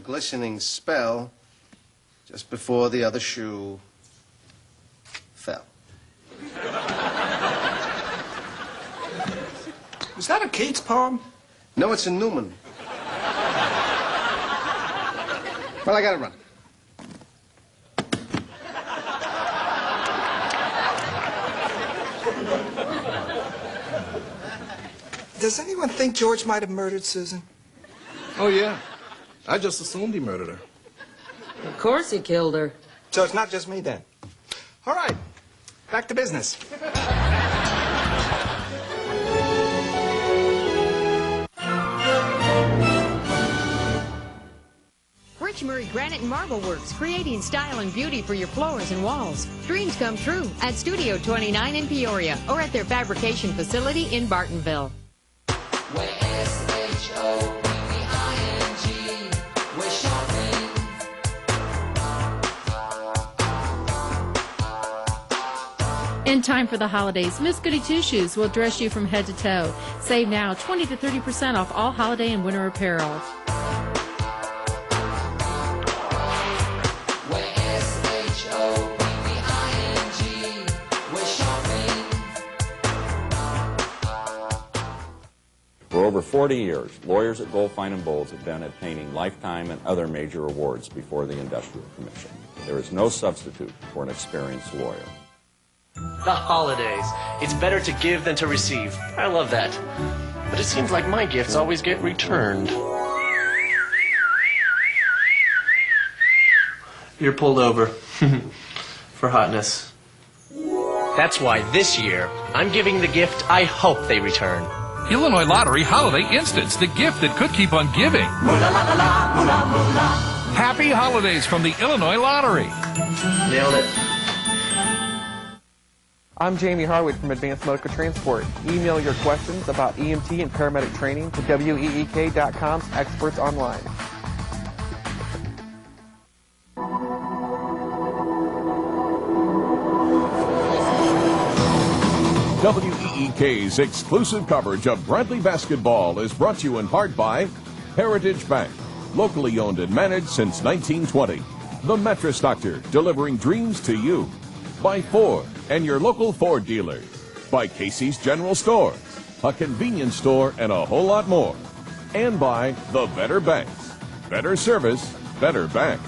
glistening spell just before the other shoe fell. Is that a Keats poem? No, it's a Newman. Well, I gotta run. Does anyone think George might have murdered Susan? Oh, yeah. I just assumed he murdered her. Of course he killed her. So it's not just me then. All right, back to business. Rich Murray Granite and Marble Works, creating style and beauty for your floors and walls. Dreams come true at Studio 29 in Peoria or at their fabrication facility in Bartonville. We're S-H-O-P-P-I-N-G. We're shopping. In time for the holidays, Miss Goody Two Shoes will dress you from head to toe. Save now 20 to 30% off all holiday and winter apparel. We're S-H-O-P-P-I-N-G. We're shopping. For over 40 years, lawyers at Goldfine & Bowles have been obtaining lifetime and other major awards before the Industrial Commission. There is no substitute for an experienced lawyer. The holidays. It's better to give than to receive. I love that. But it seems like my gifts always get returned. You're pulled over for hotness. That's why this year, I'm giving the gift I hope they return. Illinois Lottery Holiday Instants, the gift that could keep on giving. Happy holidays from the Illinois Lottery. Nailed it. I'm Jamie Harwood from Advanced Medical Transport. Email your questions about EMT and paramedic training to week.com's experts online. WEEK's exclusive coverage of Bradley basketball is brought to you in part by Heritage Bank, locally owned and managed since 1920. The Mattress Doctor, delivering dreams to you. By Ford and your local Ford dealer. By Casey's General Store, a convenience store, and a whole lot more. And by the Better Banks. Better service, better bank.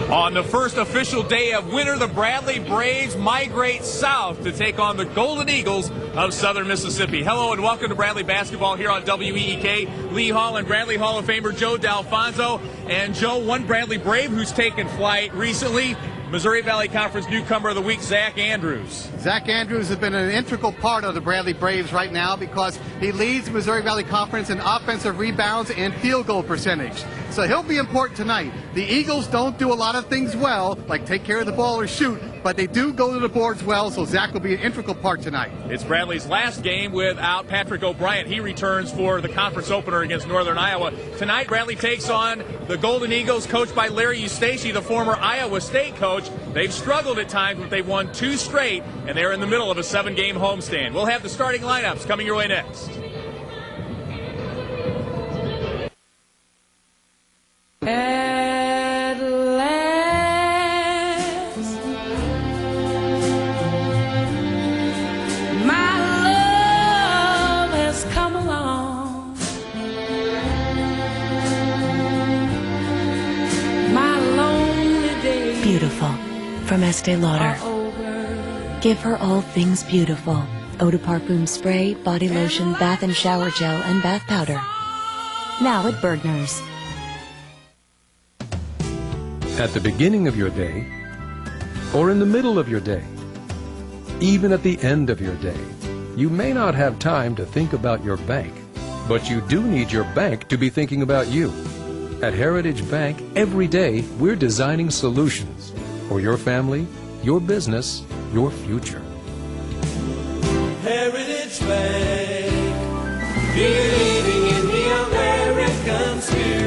On the first official day of winter, the Bradley Braves migrate south to take on the Golden Eagles of Southern Mississippi. Hello and welcome to Bradley basketball here on WEEK. Lee Hall and Bradley Hall of Famer Joe D'Alfonso. And Joe, one Bradley Brave who's taken flight recently, Missouri Valley Conference Newcomer of the Week, Zach Andrews. Zach Andrews has been an integral part of the Bradley Braves right now because he leads Missouri Valley Conference in offensive rebounds and field goal percentage. So he'll be important tonight. The Eagles don't do a lot of things well, like take care of the ball or shoot, but they do go to the boards well, so Zach will be an integral part tonight. It's Bradley's last game without Patrick O'Brien. He returns for the conference opener against Northern Iowa. Tonight, Bradley takes on the Golden Eagles, coached by Larry Eustace, the former Iowa State coach. They've struggled at times, but they've won 2 straight, and they're in the middle of a 7-game homestand. We'll have the starting lineups coming your way next. At last, my love has come along. My lonely days. Beautiful from Estee Lauder. Give her all things beautiful. Eau de Parfum spray, body lotion, bath and shower gel, and bath powder. Now at Bergner's. At the beginning of your day, or in the middle of your day, even at the end of your day, you may not have time to think about your bank, but you do need your bank to be thinking about you. At Heritage Bank, every day we're designing solutions for your family, your business, your future. Heritage Bank, believing in the American spirit.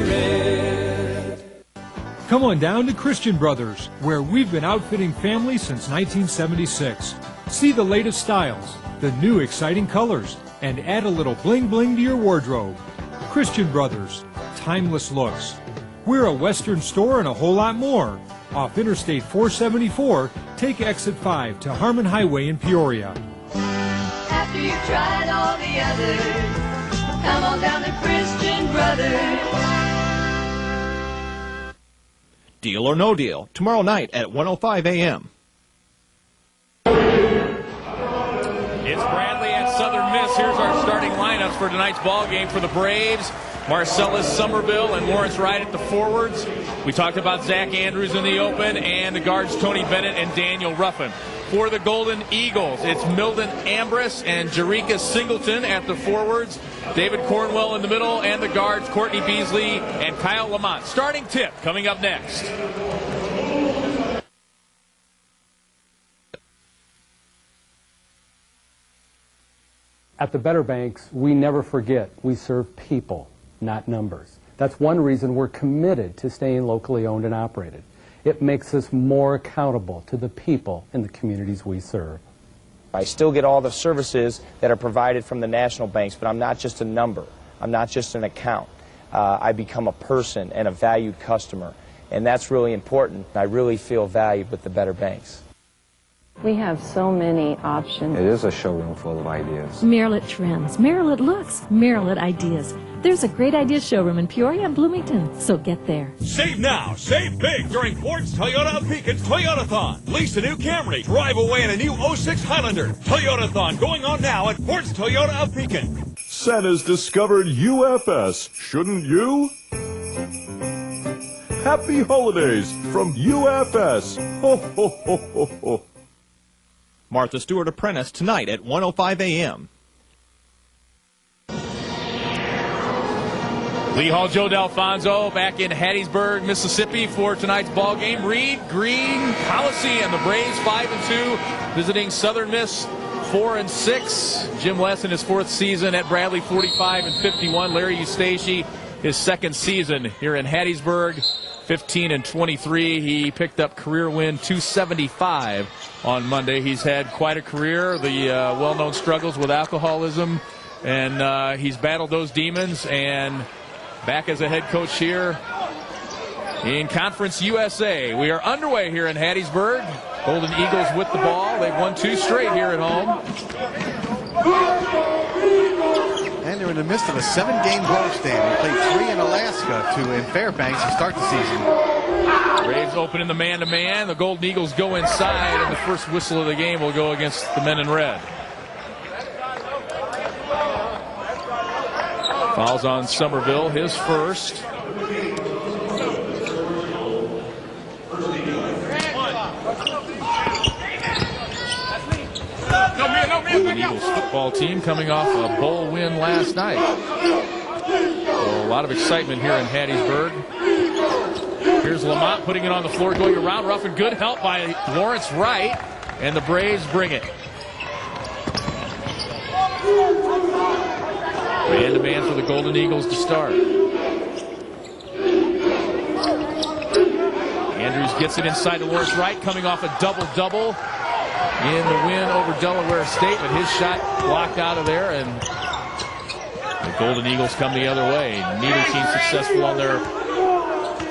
Come on down to Christian Brothers, where we've been outfitting families since 1976. See the latest styles, the new exciting colors, and add a little bling bling to your wardrobe. Christian Brothers, timeless looks. We're a Western store and a whole lot more. Off Interstate 474, take exit 5 to Harmon Highway in Peoria. After you've tried all the others, come on down to Christian Brothers. Deal or No Deal, tomorrow night at 1:05 a.m. It's Bradley at Southern Miss. Here's our starting lineups for tonight's ball game for the Braves. Marcellus Somerville and Lawrence Wright at the forwards. We talked about Zach Andrews in the open, and the guards Tony Bennett and Daniel Ruffin. For the Golden Eagles, it's Milton Ambrose and Jerika Singleton at the forwards. David Cornwell in the middle, and the guards Courtney Beasley and Kyle Lamont. Starting tip coming up next. At the Better Banks, we never forget we serve people, not numbers. That's one reason we're committed to staying locally owned and operated. It makes us more accountable to the people in the communities we serve. I still get all the services that are provided from the national banks, but I'm not just a number. I'm not just an account. I become a person and a valued customer, and that's really important. I really feel valued with the Better Banks. We have so many options. It is a showroom full of ideas. Maryland Trends, Maryland Looks, Maryland Ideas. There's a great ideas showroom in Peoria and Bloomington, so get there. Save now, save big during Ford's Toyota of Pekin's Toyotathon. Lease a new Camry, drive away in a new 06 Highlander. Toyotathon going on now at Ford's Toyota of Pekin. Santa's discovered UFS, shouldn't you? Happy holidays from UFS. Ho, ho, ho, ho, ho. Martha Stewart Apprentice tonight at 1:05 a.m. Lee Hall Joe D'Alfonso back in Hattiesburg, Mississippi for tonight's ball game. Reed Green Coliseum. The Braves 5-2, visiting Southern Miss 4-6. Jim West in his fourth season at Bradley, 45-51. Larry Eustace, his second season here in Hattiesburg, 15-23. He picked up career win 275 on Monday. He's had quite a career. The well-known struggles with alcoholism, and he's battled those demons, and back as a head coach here in Conference USA. We are underway here in Hattiesburg. Golden Eagles with the ball. They've won 2 straight here at home. And they're in the midst of a 7-game homestand. They played 3 in Alaska, 2 in Fairbanks to start the season. Braves open in the man-to-man. The Golden Eagles go inside, and the first whistle of the game will go against the men in red. Fouls on Somerville, his first. Golden Eagles football team coming off a bowl win last night. So a lot of excitement here in Hattiesburg. Here's Lamont putting it on the floor, going around Ruffin. Good help by Lawrence Wright, and the Braves bring it. Man-to-man for the Golden Eagles to start. Andrews gets it inside to Lawrence Wright, coming off a double-double in the win over Delaware State, but his shot blocked out of there, and the Golden Eagles come the other way. Neither team successful on their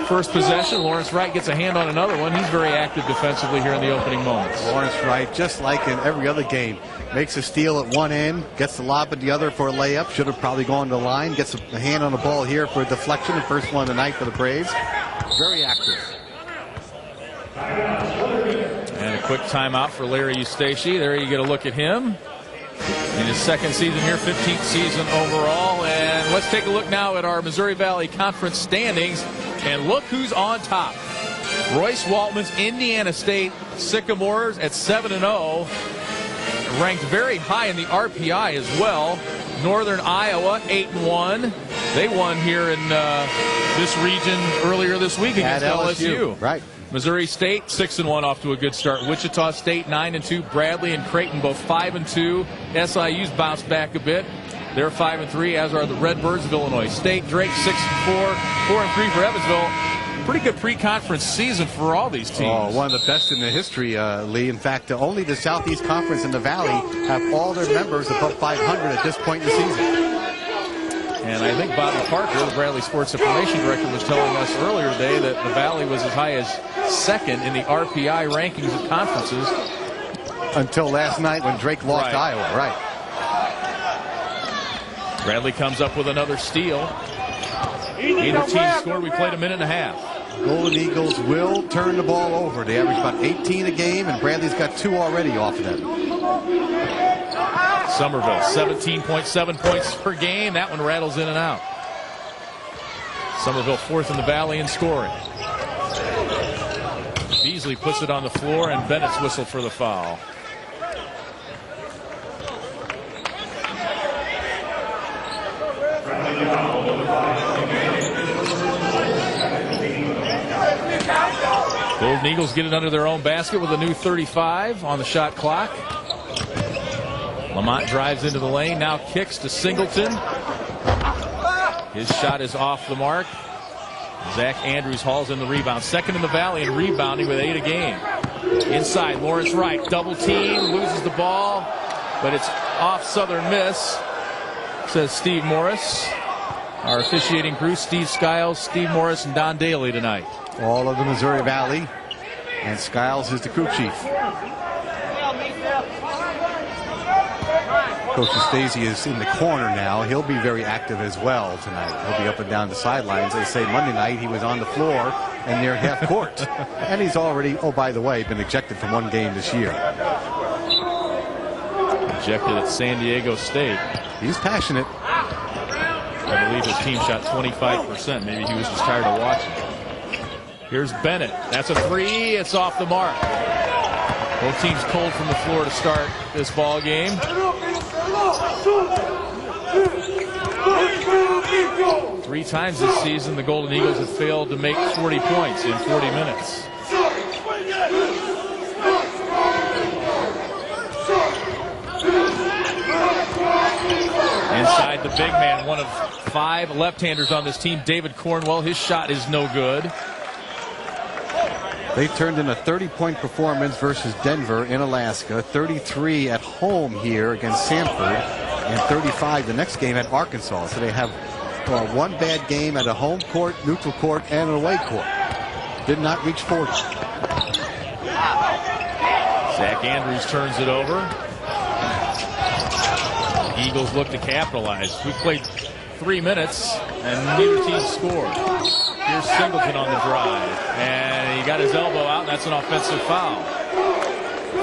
first possession. Lawrence Wright gets a hand on another one. He's very active defensively here in the opening moments. Lawrence Wright, just like in every other game, makes a steal at one end, gets the lob at the other for a layup. Should have probably gone to the line. Gets a hand on the ball here for a deflection. The first one of the night for the Braves. Very active. And a quick timeout for Larry Eustace. There you get a look at him in his second season here, 15th season overall. And let's take a look now at our Missouri Valley Conference standings. And look who's on top. Royce Waltman's Indiana State Sycamores at 7-0. Ranked very high in the RPI as well. Northern Iowa 8-1. They won here in this region earlier this week against LSU. Right. Missouri State 6-1, off to a good start. Wichita State 9-2. Bradley and Creighton both 5-2. SIU's bounced back a bit. They're 5-3, as are the Redbirds of Illinois State. Drake 6-4, 4-3 for Evansville. Pretty good pre-conference season for all these teams. Oh, one of the best in the history, Lee. In fact, only the Southeast Conference in the Valley have all their members above 500 at this point in the season. And I think Bobby Parker, the Bradley Sports Information Director, was telling us earlier today that the Valley was as high as second in the RPI rankings of conferences. Until last night when Drake lost to Iowa, right. Bradley comes up with another steal. Either team scored. We played a minute and a half. Golden Eagles will turn the ball over. They average about 18 a game, and Bradley's got 2 already off of them. Somerville, 17.7 points per game. That one rattles in and out. Somerville fourth in the Valley in scoring. Beasley puts it on the floor, and Bennett's whistled for the foul. Golden Eagles get it under their own basket with a new 35 on the shot clock. Lamont drives into the lane, now kicks to Singleton. His shot is off the mark. Zach Andrews hauls in the rebound. Second in the Valley in rebounding with 8 a game. Inside, Lawrence Wright, double team, loses the ball, but it's off Southern Miss, says Steve Morris. Our officiating crew, Steve Skiles, Steve Morris, and Don Daly tonight. All of the Missouri Valley, and Skiles is the crew chief. Coach Stacey is in the corner now. He'll be very active as well tonight. He'll be up and down the sidelines. They say Monday night he was on the floor and near half court. And he's already, oh, by the way, been ejected from 1 game this year. Ejected at San Diego State. He's passionate. I believe his team shot 25%. Maybe he was just tired of watching. Here's Bennett. That's a 3. It's off the mark. Both teams cold from the floor to start this ball game. 3 times this season, the Golden Eagles have failed to make 40 points in 40 minutes. Inside the big man, one of 5 left-handers on this team, David Cornwell. His shot is no good. They turned in a 30-point performance versus Denver in Alaska, 33 at home here against Samford, and 35 the next game at Arkansas. So they have 1 bad game at a home court, neutral court, and an away court. Did not reach 40. Zach Andrews turns it over. The Eagles look to capitalize. We played 3 minutes, and neither team scored. Here's Singleton on the drive, and he got his elbow out, and that's an offensive foul.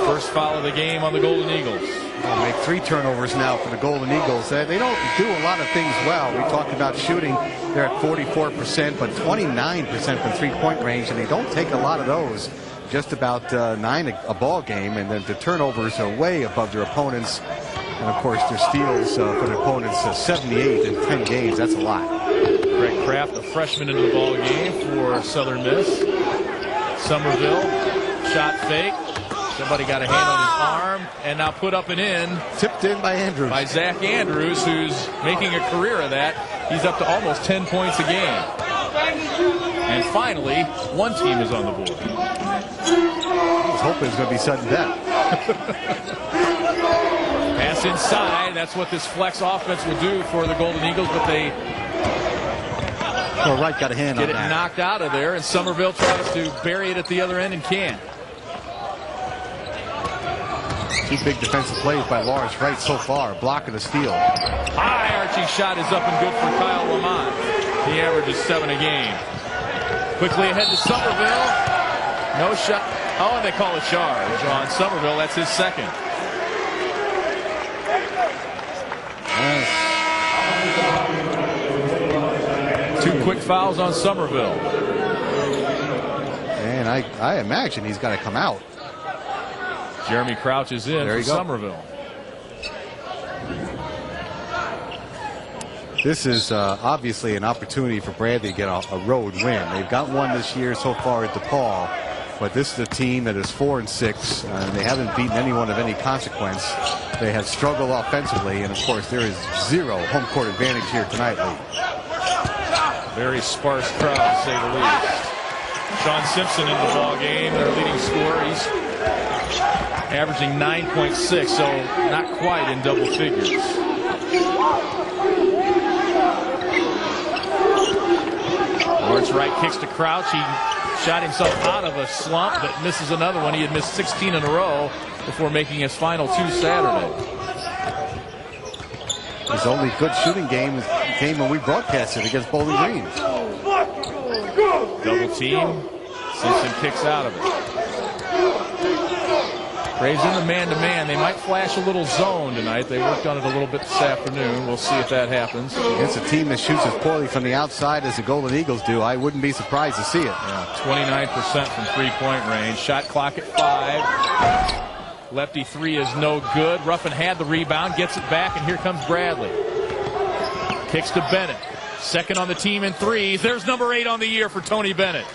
First foul of the game on the Golden Eagles. They'll make 3 turnovers now for the Golden Eagles. They don't do a lot of things well. We talked about shooting. They're at 44%, but 29% from three-point range, and they don't take a lot of those. Just about 9 a ball game, and then the turnovers are way above their opponents. And, of course, their steals for the opponents, 78 in 10 games. That's a lot. Greg Kraft, a freshman into the ball game for Southern Miss. Somerville, shot fake. Somebody got a hand on his arm, and now put up and in. Tipped in by Andrews. By Zach Andrews, who's making a career of that. He's up to almost 10 points a game. And finally, 1 team is on the board. I was hoping it was going to be sudden death. Pass inside. That's what this flex offense will do for the Golden Eagles, but they Wright got a hand on that. Get it knocked out of there, and Somerville tries to bury it at the other end and can't. 2 big defensive plays by Lawrence Wright so far, blocking the steal. High arching shot is up and good for Kyle Lamont. He averages 7 a game. Quickly ahead to Somerville. No shot. Oh, and they call a charge on Somerville. That's his second. Two quick fouls on Somerville. And I imagine he's got to come out. Jeremy Crouch is in for Somerville. This is obviously an opportunity for Bradley to get a road win. They've got one this year so far at DePaul, but this is a team that is 4-6. They haven't beaten anyone of any consequence. They have struggled offensively, and of course there is 0 home court advantage here tonight, Lee. Very sparse crowd, to say the least. Sean Simpson in the ball game, their leading scorer. He's averaging 9.6, so not quite in double figures. Wright kicks to Crouch. He shot himself out of a slump, but misses another one. He had missed 16 in a row before making his final 2 Saturday. His only good shooting game came when we broadcasted against Bowling Green. Double team. Simpson kicks out of it. Braves in the man-to-man. They might flash a little zone tonight. They worked on it a little bit this afternoon. We'll see if that happens. Against a team that shoots as poorly from the outside as the Golden Eagles do, I wouldn't be surprised to see it. Yeah, 29% from three-point range. Shot clock at 5. Lefty 3 is no good. Ruffin had the rebound, gets it back, and here comes Bradley. Kicks to Bennett. Second on the team in threes. There's number 8 on the year for Tony Bennett.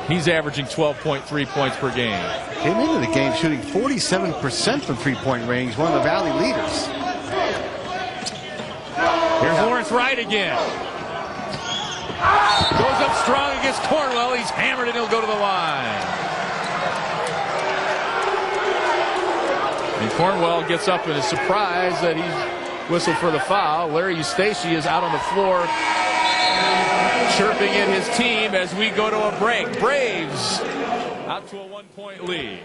He's averaging 12.3 points per game. Came into the game shooting 47% from three-point range, one of the Valley leaders. Here's Lawrence Wright again. Goes up strong against Cornwell. He's hammered and he'll go to the line. And Cornwell gets up and is surprised that he's whistled for the foul. Larry Eustace is out on the floor chirping at his team as we go to a break. Braves out to a 1-point lead.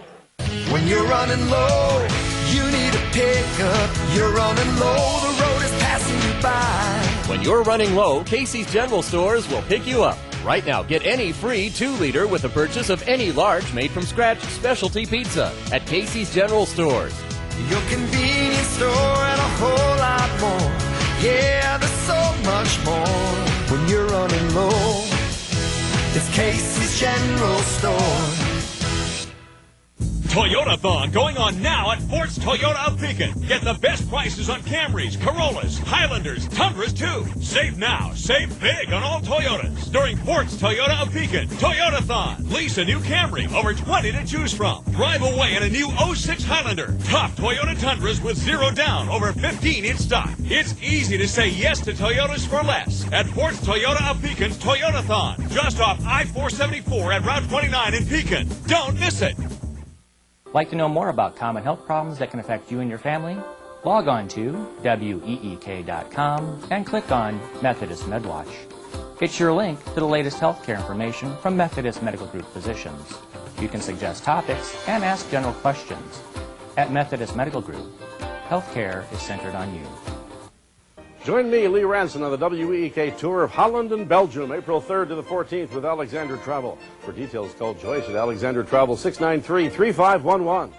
When you're running low, you need a pickup. You're running low, the road is passing you by. When you're running low, Casey's General Stores will pick you up. Right now, get any free 2-liter with the purchase of any large made-from-scratch specialty pizza at Casey's General Stores. Your convenience store and a whole lot more. Yeah, there's so much more. When you're running low, it's Casey's General Store. Toyotathon going on now at Fort's Toyota of Pekin. Get the best prices on Camrys, Corollas, Highlanders, Tundras too. Save now, save big on all Toyotas during Fort's Toyota of Pekin. Toyotathon. Lease a new Camry, over 20 to choose from. Drive away in a new 06 Highlander. Top Toyota Tundras with 0 down, over 15 in stock. It's easy to say yes to Toyotas for less at Fort's Toyota of Pekin's Toyotathon. Just off I-474 at Route 29 in Pekin. Don't miss it. Like to know more about common health problems that can affect you and your family? Log on to week.com and click on Methodist MedWatch. It's your link to the latest healthcare information from Methodist Medical Group physicians. You can suggest topics and ask general questions. At Methodist Medical Group, healthcare is centered on you. Join me, Lee Ranson, on the WEEK tour of Holland and Belgium, April 3rd to the 14th with Alexander Travel. For details, call Joyce at Alexander Travel 693-3511.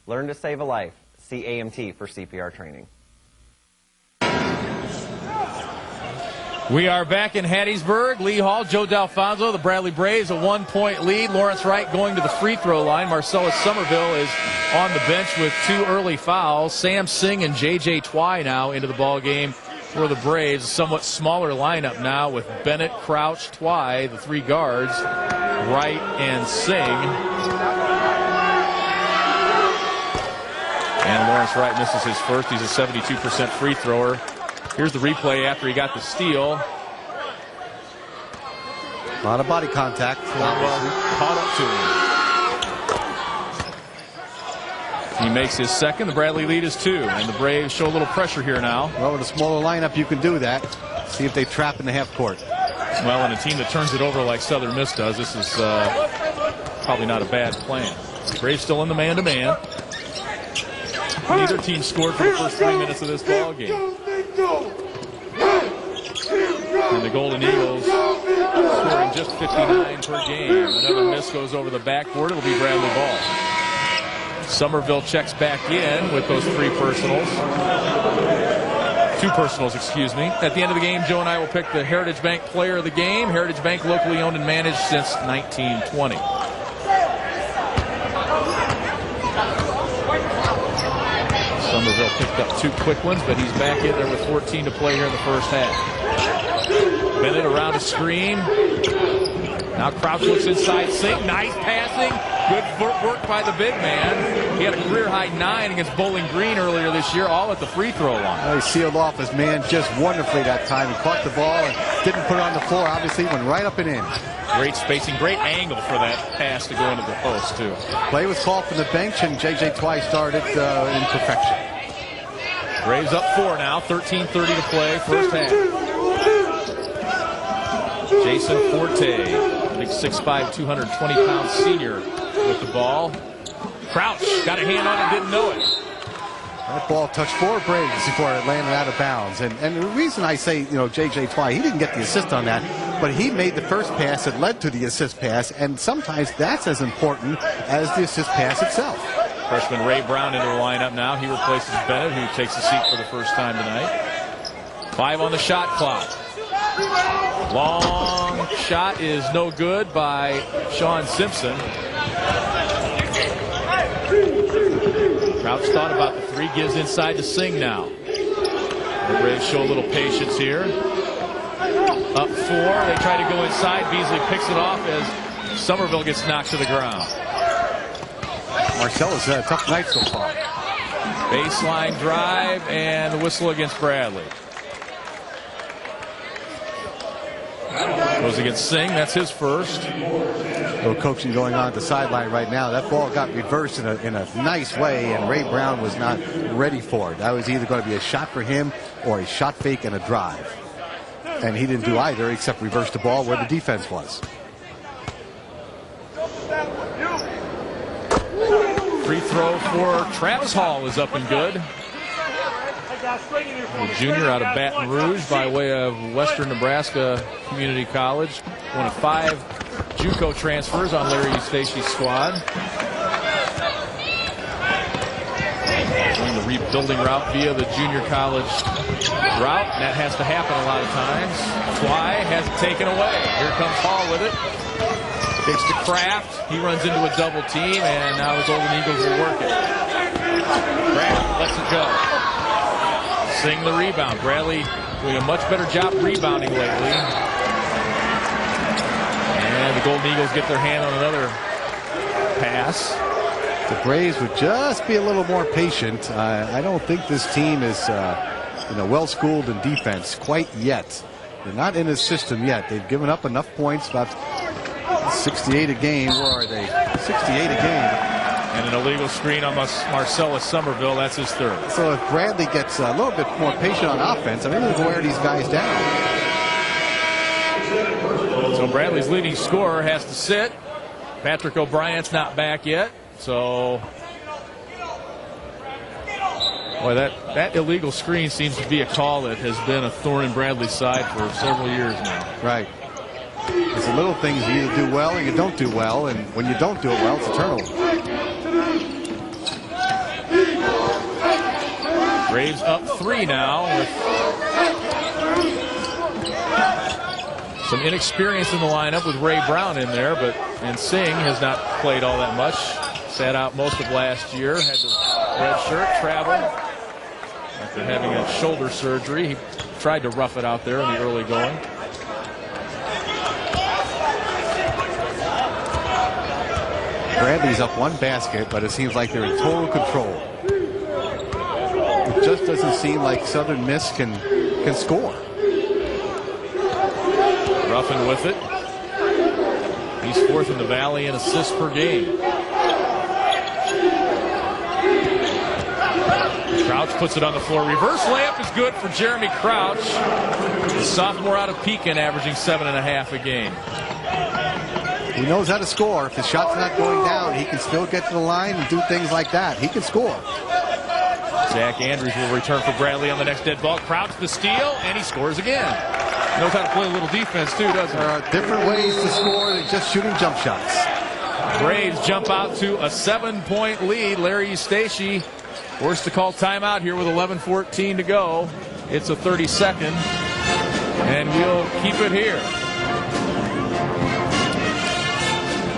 Learn to save a life. See AMT for CPR training. We are back in Hattiesburg. Lee Hall, Joe D'Alfonso, the Bradley Braves, a 1-point lead. Lawrence Wright going to the free throw line. Marcellus Somerville is on the bench with 2 early fouls. Sam Singh and J.J. Twy now into the ball game for the Braves. A somewhat smaller lineup now with Bennett, Crouch, Twy, the 3 guards, Wright and Singh. And Lawrence Wright misses his first. He's a 72% free thrower. Here's the replay after he got the steal. A lot of body contact. Caught up to him. He makes his second. The Bradley lead is 2. And the Braves show a little pressure here now. Well, with a smaller lineup, you can do that. See if they trap in the half court. Well, and a team that turns it over like Southern Miss does, this is probably not a bad plan. Braves still in the man-to-man. Neither team scored for the first 3 minutes of this ball game. And the Golden Eagles scoring just 59 per game. Another miss goes over the backboard. It'll be Bradley ball. Somerville checks back in with those 3 personals. 2 personals, excuse me. At the end of the game, Joe and I will pick the Heritage Bank player of the game. Heritage Bank, locally owned and managed since 1920. Somerville picked up 2 quick ones, but he's back in there with 14 to play here in the first half. Bennett around a screen. Now Crouch looks inside. Sink. Nice passing. Good footwork by the big man. He had a career-high 9 against Bowling Green earlier this year, all at the free throw line. Well, he sealed off his man just wonderfully that time. He caught the ball and didn't put it on the floor. Obviously, went right up and in. Great spacing, great angle for that pass to go into the post, too. Play was called from the bench, and J.J. Twy started in perfection. Braves up 4 now, 13:30 to play, first half. Jason Forte, big 6'5", 220-pound senior with the ball. Crouch got a hand on it, didn't know it. That ball touched 4 Braves before it landed out of bounds. And the reason I say, J.J. Twy, he didn't get the assist on that, but he made the first pass that led to the assist pass, and sometimes that's as important as the assist pass itself. Freshman Ray Brown into the lineup now. He replaces Bennett, who takes a seat for the first time tonight. 5 on the shot clock. Long shot is no good by Sean Simpson. Crouch thought about the 3, gives inside to Singh now. The Braves show a little patience here. Up 4, they try to go inside. Beasley picks it off as Somerville gets knocked to the ground. Marcella's had a tough night so far. Baseline drive and the whistle against Bradley. Goes against Singh, that's his first. A little coaching going on at the sideline right now. That ball got reversed in a nice way, and Ray Brown was not ready for it. That was either going to be a shot for him or a shot fake and a drive. And he didn't do either except reverse the ball where the defense was. Free throw for Travis Hall is up and good. The junior out of Baton Rouge by way of Western Nebraska Community College. One of 5 JUCO transfers on Larry Eustachy's squad. Going the rebuilding route via the junior college route. And that has to happen a lot of times. Twy has it taken away. Here comes Hall with it. Takes to Kraft. He runs into a double team, and now his Golden Eagles will work it. Kraft lets it go. Singh the rebound. Bradley doing a much better job rebounding lately. And the Golden Eagles get their hand on another pass. The Braves would just be a little more patient. I don't think this team is well-schooled in defense quite yet. They're not in his system yet. They've given up enough points, about 68 a game. Where are they? 68 a game. And an illegal screen on Marcellus Somerville. That's his 3rd. So if Bradley gets a little bit more patient on offense, I mean, he'll wear these guys down. So Bradley's leading scorer has to sit. Patrick O'Brien's not back yet. So, boy, that illegal screen seems to be a call that has been a thorn in Bradley's side for several years now. Right. It's the little things you either do well or you don't do well, and when you don't do it well, it's a turnover. Braves up 3 now with some inexperience in the lineup with Ray Brown in there, and Singh has not played all that much. Sat out most of last year, had the red shirt, traveled after having a shoulder surgery. He tried to rough it out there in the early going. Bradley's up 1 basket, but it seems like they're in total control. It just doesn't seem like Southern Miss can score. Ruffin with it. He's 4th in the Valley in assists per game. Crouch puts it on the floor. Reverse layup is good for Jeremy Crouch. The sophomore out of Pekin, averaging 7.5 a game. He knows how to score. If the shot's not going down, he can still get to the line and do things like that. He can score. Zach Andrews will return for Bradley on the next dead ball. Crouch the steal, and he scores again. Knows how to play a little defense, too, doesn't he? There are different ways to score than just shooting jump shots. Braves jump out to a 7-point lead. Larry Eustachy forced to call timeout here with 11:14 to go. It's a 30-second, and we'll keep it here.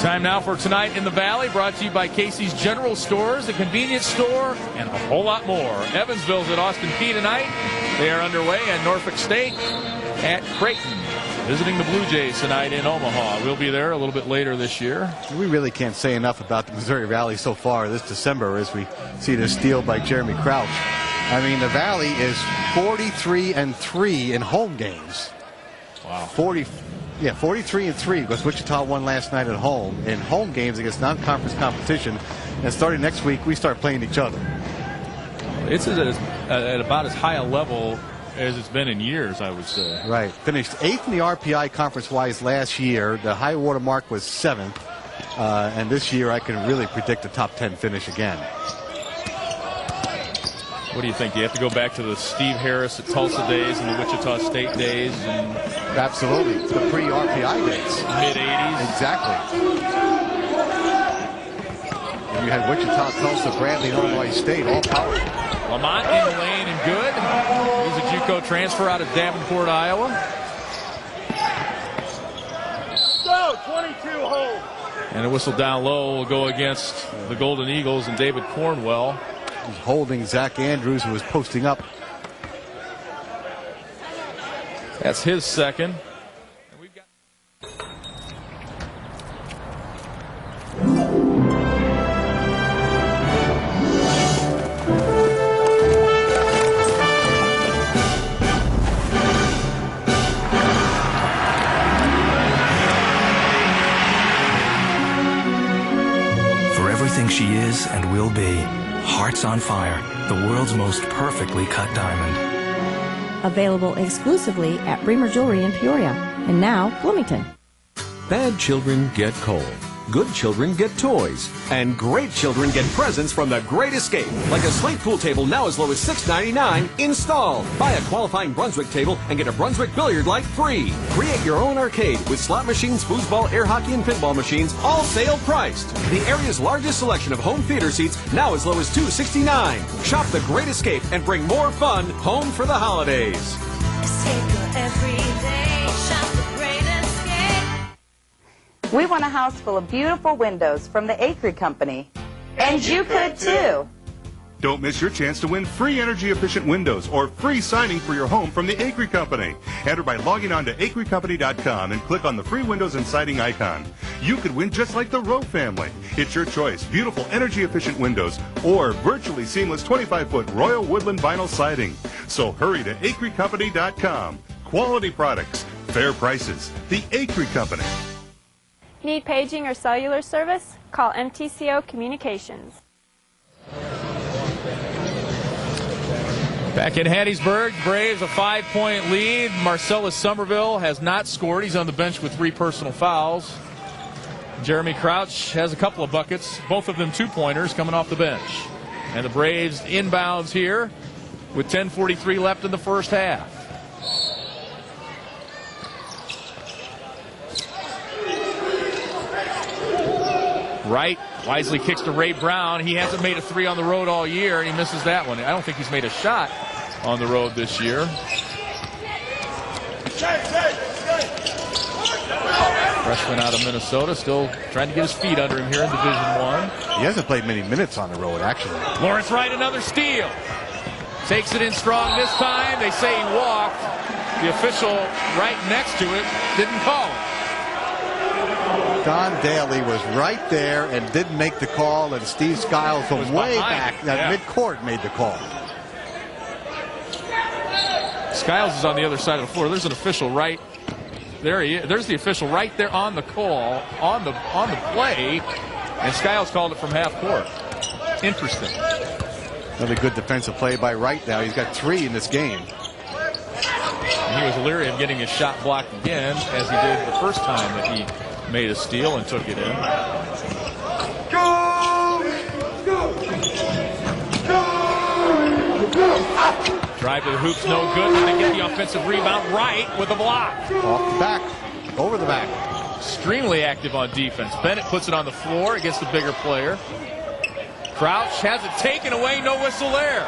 Time now for Tonight in the Valley, brought to you by Casey's General Stores, the convenience store, and a whole lot more. Evansville's at Austin Peay tonight. They are underway, and Norfolk State at Creighton, visiting the Blue Jays tonight in Omaha. We'll be there a little bit later this year. We really can't say enough about the Missouri Valley so far this December as we see this steal by Jeremy Crouch. I mean, the Valley is 43-3 in home games. Wow. 43-3 because Wichita won last night at home in home games against non-conference competition. And starting next week, we start playing each other. It's at about as high a level as it's been in years, I would say. Right. Finished 8th in the RPI conference-wise last year. The high water mark was 7th. And this year I can really predict a top 10 finish again. What do you think? Do you have to go back to the Steve Harris at Tulsa days and the Wichita State days? And absolutely. The pre-RPI days. Mid-'80s. Exactly. And you had Wichita, Tulsa, Bradley, and Illinois State, all powerful. Lamont in the lane and good. He's a JUCO transfer out of Davenport, Iowa. Go, 22 hold. And a whistle down low will go against the Golden Eagles and David Cornwell. He's holding Zach Andrews, who was posting up. That's his second. And we've got For everything she is and will be, Hearts on Fire, the world's most perfectly cut diamond. Available exclusively at Bremer Jewelry in Peoria. And now, Bloomington. Bad children get cold. Good children get toys. And great children get presents from The Great Escape. Like a slate pool table now as low as $6.99 installed. Buy a qualifying Brunswick table and get a Brunswick billiard light free. Create your own arcade with slot machines, foosball, air hockey, and pinball machines, all sale priced. The area's largest selection of home theater seats now as low as $2.69. Shop The Great Escape and bring more fun home for the holidays. Escape your everyday. Shop The Great Escape. We want a house full of beautiful windows from the Acre Company. And you could too. Don't miss your chance to win free energy-efficient windows or free siding for your home from the Acre Company. Enter by logging on to acrecompany.com and click on the free windows and siding icon. You could win just like the Rowe family. It's your choice. Beautiful energy-efficient windows or virtually seamless 25-foot Royal Woodland vinyl siding. So hurry to acrecompany.com. Quality products, fair prices. The Acre Company. Need paging or cellular service? Call MTCO Communications. back in Hattiesburg, Braves a 5-point lead. Marcellus Somerville has not scored. He's on the bench with 3 personal fouls. Jeremy Crouch has a couple of buckets, both of them 2-pointers coming off the bench. And the Braves inbounds here with 10:43 left in the first half. Wright wisely kicks to Ray Brown. He hasn't made a 3 on the road all year, and he misses that one. I don't think he's made a shot on the road this year. Freshman out of Minnesota, still trying to get his feet under him here in Division I. He hasn't played many minutes on the road, actually. Lawrence Wright, another steal. Takes it in strong this time. They say he walked. The official right next to it didn't call it. Don Daly was right there and didn't make the call, and Steve Skiles from way back at midcourt made the call. Skiles is on the other side of the floor. There's an official right there. He is. There's the official right there on the call, on the play, and Skiles called it from half court. Interesting. Another good defensive play by Wright now. He's got 3 in this game. And he was leery of getting his shot blocked again, as he did the first time that he made a steal and took it in. Drive to the hoop's no good, but they get the offensive rebound. Right with a block. Off the back, over the back. Extremely active on defense. Bennett puts it on the floor against the bigger player. Crouch has it taken away, no whistle there.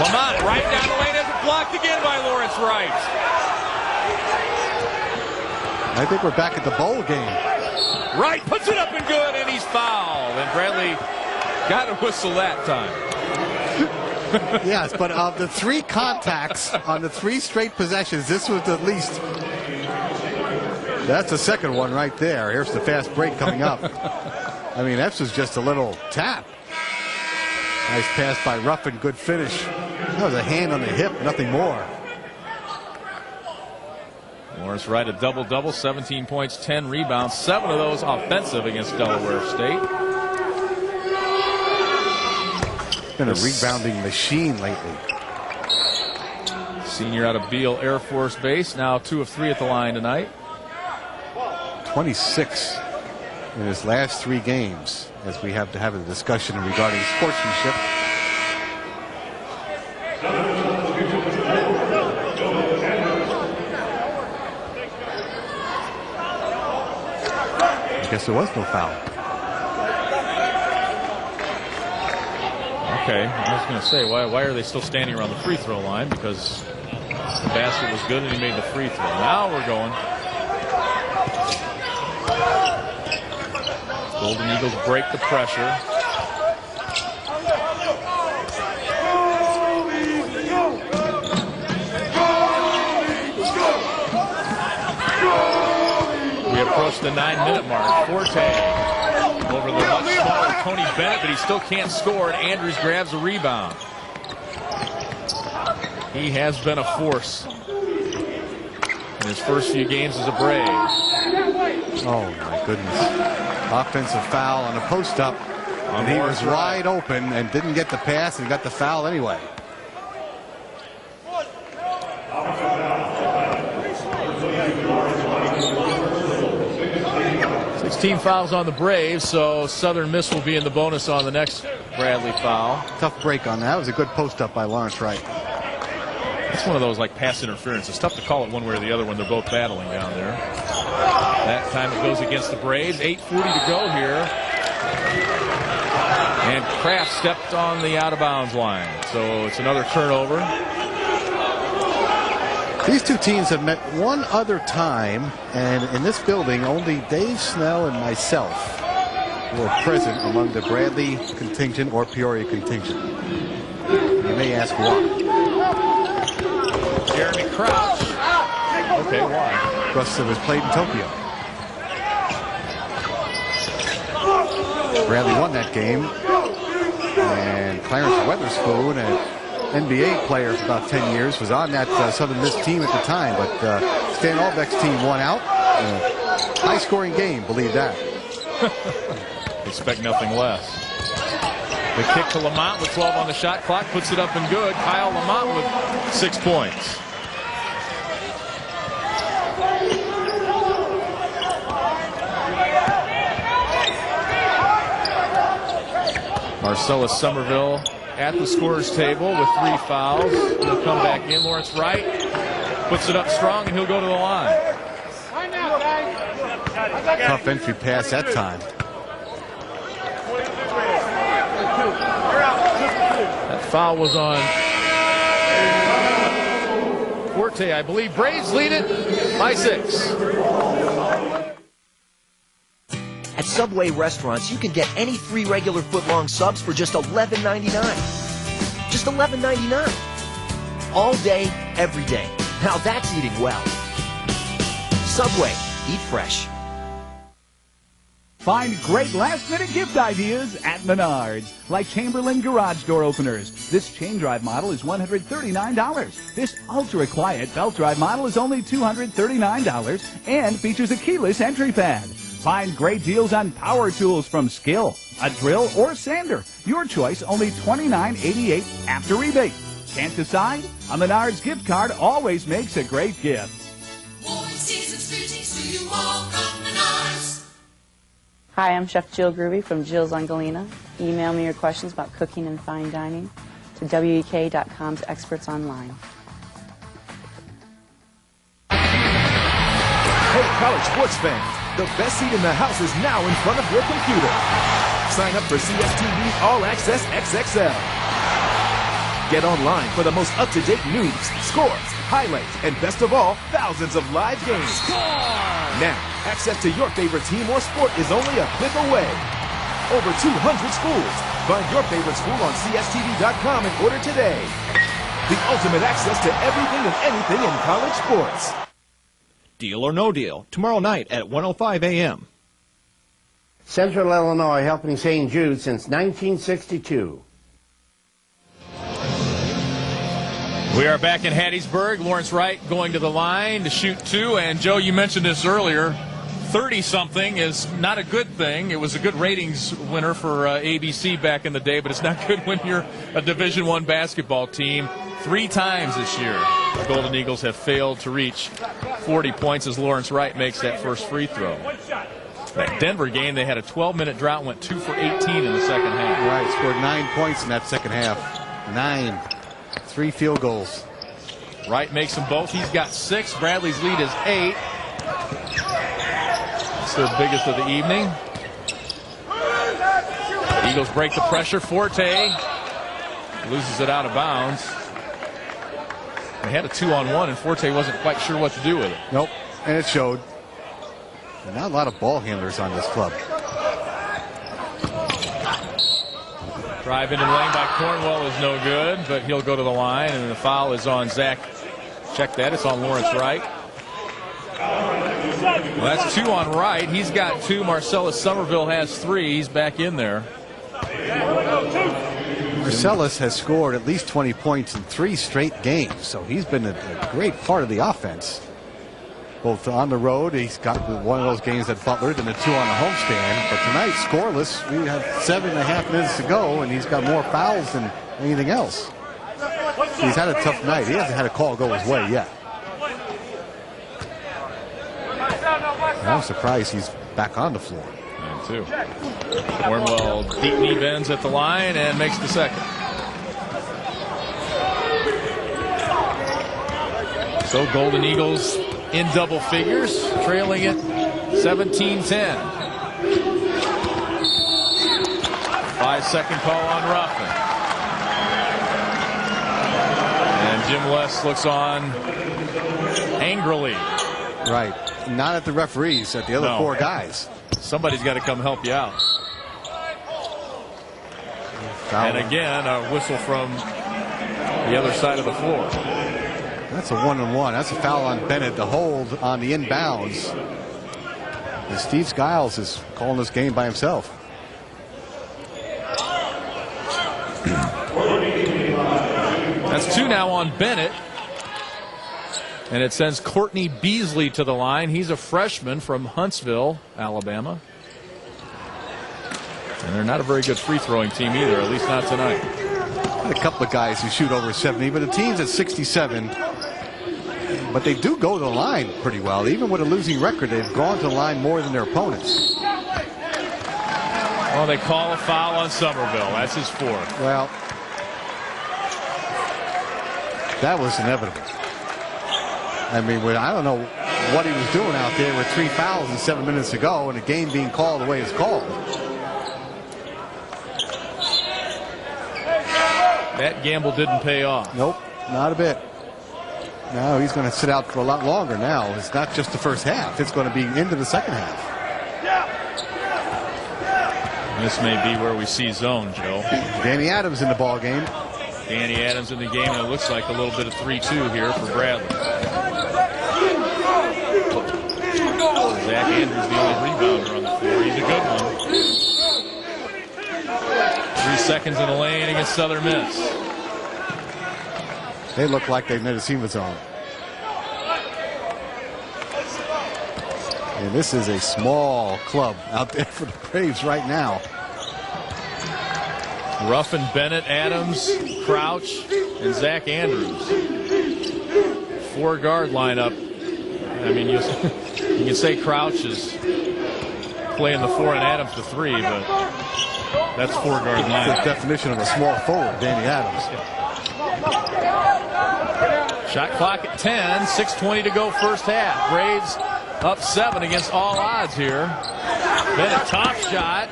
Lamont right down the lane, has it blocked again by Lawrence Wright. I think we're back at the bowl game. Wright puts it up and good, and he's fouled. And Bradley got a whistle that time. Yes, but of the 3 contacts on the 3 straight possessions, this was the least. That's the second one right there. Here's the fast break coming up. I mean, this was just a little tap. Nice pass by Ruffin, good finish. That was a hand on the hip, nothing more. Lawrence Wright a double-double, 17 points, 10 rebounds, 7 of those offensive against Delaware State. Been a rebounding machine lately. Senior out of Beale Air Force Base, now 2 of 3 at the line tonight. 26 in his last 3 games, as we have to have a discussion regarding sportsmanship. I guess there was no foul. Okay, I was going to say, why are they still standing around the free throw line? Because the basket was good and he made the free throw. Now we're going. Golden Eagles break the pressure. We approach the 9-minute mark. Forte over the much smaller Tony Bennett, but he still can't score, and Andrews grabs a rebound. He has been a force in his first few games as a Brave. Oh, my goodness. Offensive foul on a post-up, and he was wide open and didn't get the pass and got the foul anyway. 16 fouls on the Braves, so Southern Miss will be in the bonus on the next Bradley foul. Tough break on that. It was a good post-up by Lawrence Wright. It's one of those like pass interference. It's tough to call it one way or the other when they're both battling down there. That time it goes against the Braves. 8:40 to go here. And Kraft stepped on the out-of-bounds line. So it's another turnover. These two teams have met one other time, and in this building, only Dave Snell and myself were present among the Bradley contingent or Peoria contingent. You may ask why. Jeremy Crouch. Okay, why? Because it was played in Tokyo. Bradley won that game, and Clarence Weatherspoon, an NBA player for about 10 years, was on that Southern Miss team at the time, but Stan Albeck's team won out. High-scoring game, believe that. Expect nothing less. The kick to Lamont with 12 on the shot clock, puts it up and good. Kyle Lamont with 6 points. Marcellus Somerville at the scorer's table with 3 fouls. He'll come back in. Lawrence Wright puts it up strong, and he'll go to the line. Tough entry pass that time. That foul was on Forte, I believe. Braves lead it by 6. At Subway restaurants, you can get any 3 regular foot-long subs for just $11.99. Just $11.99. All day, every day. Now that's eating well. Subway. Eat fresh. Find great last-minute gift ideas at Menards, like Chamberlain garage door openers. This chain drive model is $139. This ultra-quiet belt drive model is only $239 and features a keyless entry pad. Find great deals on power tools from Skill, a drill, or sander. Your choice, only $29.88 after rebate. Can't decide? A Menards gift card always makes a great gift. Hi, I'm Chef Jill Groovy from Jill's on Galena. Email me your questions about cooking and fine dining to WEK.com's experts online. Hey, college sports fans, the best seat in the house is now in front of your computer. Sign up for CSTV's All Access XXL. Get online for the most up-to-date news, scores, highlights, and best of all, thousands of live games. Now, access to your favorite team or sport is only a click away. Over 200 schools. Find your favorite school on CSTV.com and order today. The ultimate access to everything and anything in college sports. Deal or No Deal, tomorrow night at 1:05 a.m. Central Illinois helping St. Jude since 1962. We are back in Hattiesburg. Lawrence Wright going to the line to shoot 2. And, Joe, you mentioned this earlier. 30-something is not a good thing. It was a good ratings winner for ABC back in the day, but it's not good when you're a Division I basketball team. 3 times this year, the Golden Eagles have failed to reach 40 points as Lawrence Wright makes that first free throw. That Denver game, they had a 12-minute drought, went 2 for 18 in the second half. Right, scored 9 points in that second half. 9. 3 field goals. Wright makes them both. He's got 6. Bradley's lead is 8. It's the biggest of the evening. The Eagles break the pressure. Forte loses it out of bounds. They had a 2-on-1, and Forte wasn't quite sure what to do with it. Nope, and it showed. Not a lot of ball handlers on this club. Drive into the lane by Cornwell is no good, but he'll go to the line, and the foul is on Zach. Check that, it's on Lawrence Wright. Well, that's 2 on Wright. He's got 2. Marcellus Somerville has 3. He's back in there. Marcellus has scored at least 20 points in 3 straight games, so he's been a great part of the offense. Both on the road, he's got one of those games at Butler, and the 2 on the homestand. But tonight, scoreless. We have 7.5 minutes to go, and he's got more fouls than anything else. He's had a tough night. He hasn't had a call go his way yet. I'm surprised he's back on the floor. Me too. Cornwell deep knee bends at the line and makes the second. So Golden Eagles in double figures, trailing it 17-10. 5-second call on Ruffin. And Jim West looks on angrily. Right. Not at the referees, at the other 4 guys. Somebody's got to come help you out. And again, a whistle from the other side of the floor. That's a 1-on-1. That's a foul on Bennett, the hold on the inbounds. And Steve Skiles is calling this game by himself. That's 2 now on Bennett. And it sends Courtney Beasley to the line. He's a freshman from Huntsville, Alabama. And they're not a very good free throwing team either, at least not tonight. A couple of guys who shoot over 70, but the team's at 67. But they do go to the line pretty well. Even with a losing record, they've gone to the line more than their opponents. Well, they call a foul on Somerville. That's his 4th. Well, that was inevitable. I mean, I don't know what he was doing out there with 3 fouls and 7 minutes to go, and the game being called the way it's called. That gamble didn't pay off. Nope, not a bit. No, he's going to sit out for a lot longer now. It's not just the first half. It's going to be into the second half. This may be where we see zone, Joe. Danny Adams in the ball game. Danny Adams in the game, and it looks like a little bit of 3-2 here for Bradley. Zach Andrews, the only rebounder on the floor. He's a good one. 3 seconds in the lane against Southern Miss. They look like they've never seen the zone. And this is a small club out there for the Braves right now. Ruffin, Bennett, Adams, Crouch, and Zach Andrews. 4-guard lineup. I mean, you can say Crouch is playing the 4 and Adams the 3, but that's 4-guard lineup. The definition of a small forward, Danny Adams. Shot clock at 10, 6:20 to go first half. Braves up 7 against all odds here. Bennett, top shot.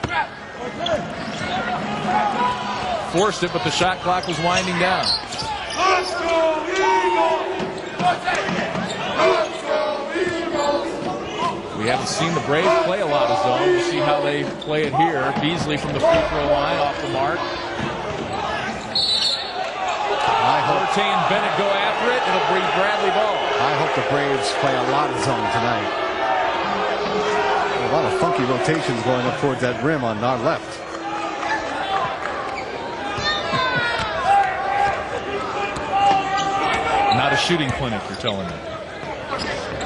Forced it, but the shot clock was winding down. We haven't seen the Braves play a lot of zone. We'll see how they play it here. Beasley from the free throw line off the mark. Forte and Bennett go after it. It'll be Bradley ball. I hope the Braves play a lot of zone tonight. A lot of funky rotations going up towards that rim on our left. Not a shooting clinic, you're telling me.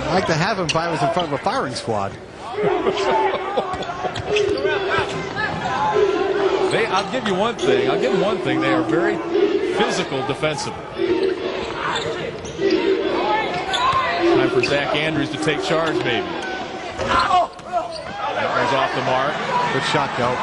I'd like to have him if I was in front of a firing squad. I'll give you one thing. I'll give them one thing. They are very physical defensively. Time for Zach Andrews to take charge, maybe. That one's off the mark. Good shot, though.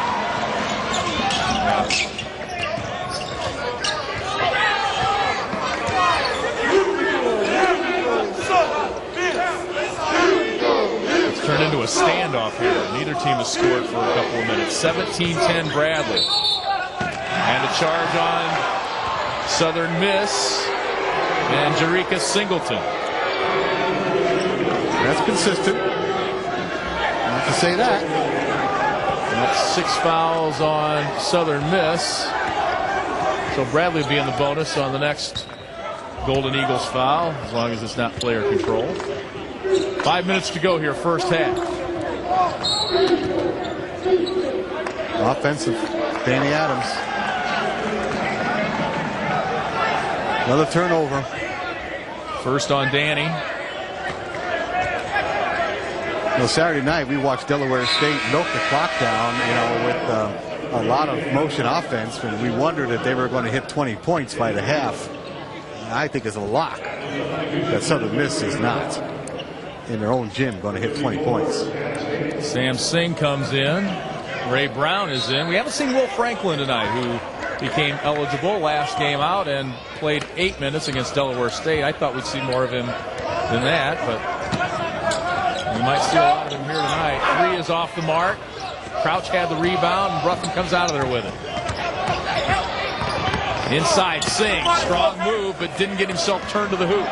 It's turned into a standoff here. Neither team has scored for a couple of minutes. 17-10 Bradley. And a charge on Southern Miss and Jerika Singleton. That's consistent. Not to say that. And that's 6 fouls on Southern Miss. So Bradley will be in the bonus on the next Golden Eagles foul, as long as it's not player control. 5 minutes to go here, first half. Offensive, Danny Adams. Another turnover. First on Danny. Well, Saturday night we watched Delaware State milk the clock down, with a lot of motion offense, and we wondered if they were going to hit 20 points by the half. I think it's a lock that Southern Miss is not in their own gym going to hit 20 points. Sam Singh comes in. Ray Brown is in. We haven't seen Will Franklin tonight, who became eligible last game out and played 8 minutes against Delaware State. I thought we'd see more of him than that, but we might see a lot of him here tonight. 3 is off the mark. Crouch had the rebound, and Ruffin comes out of there with it. Inside, Singh. Strong move, but didn't get himself turned to the hoop.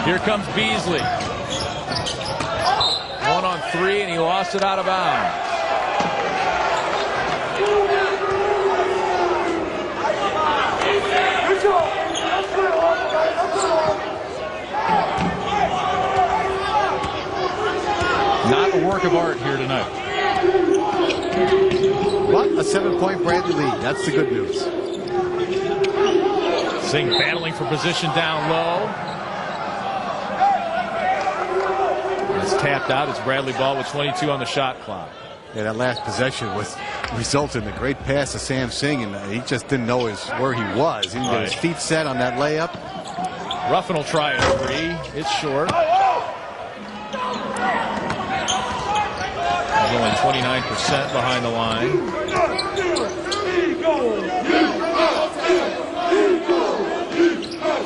Here comes Beasley. 1 on 3, and he lost it out of bounds. Not a work of art here tonight. But a 7-point Bradley lead. That's the good news. Singh battling for position down low. It's tapped out. It's Bradley ball with 22 on the shot clock. Yeah, that last possession resulted in a great pass to Sam Singh, and he just didn't know where he was. He didn't get his feet set on that layup. Ruffin will try a 3. It's short. He's only 29% behind the line.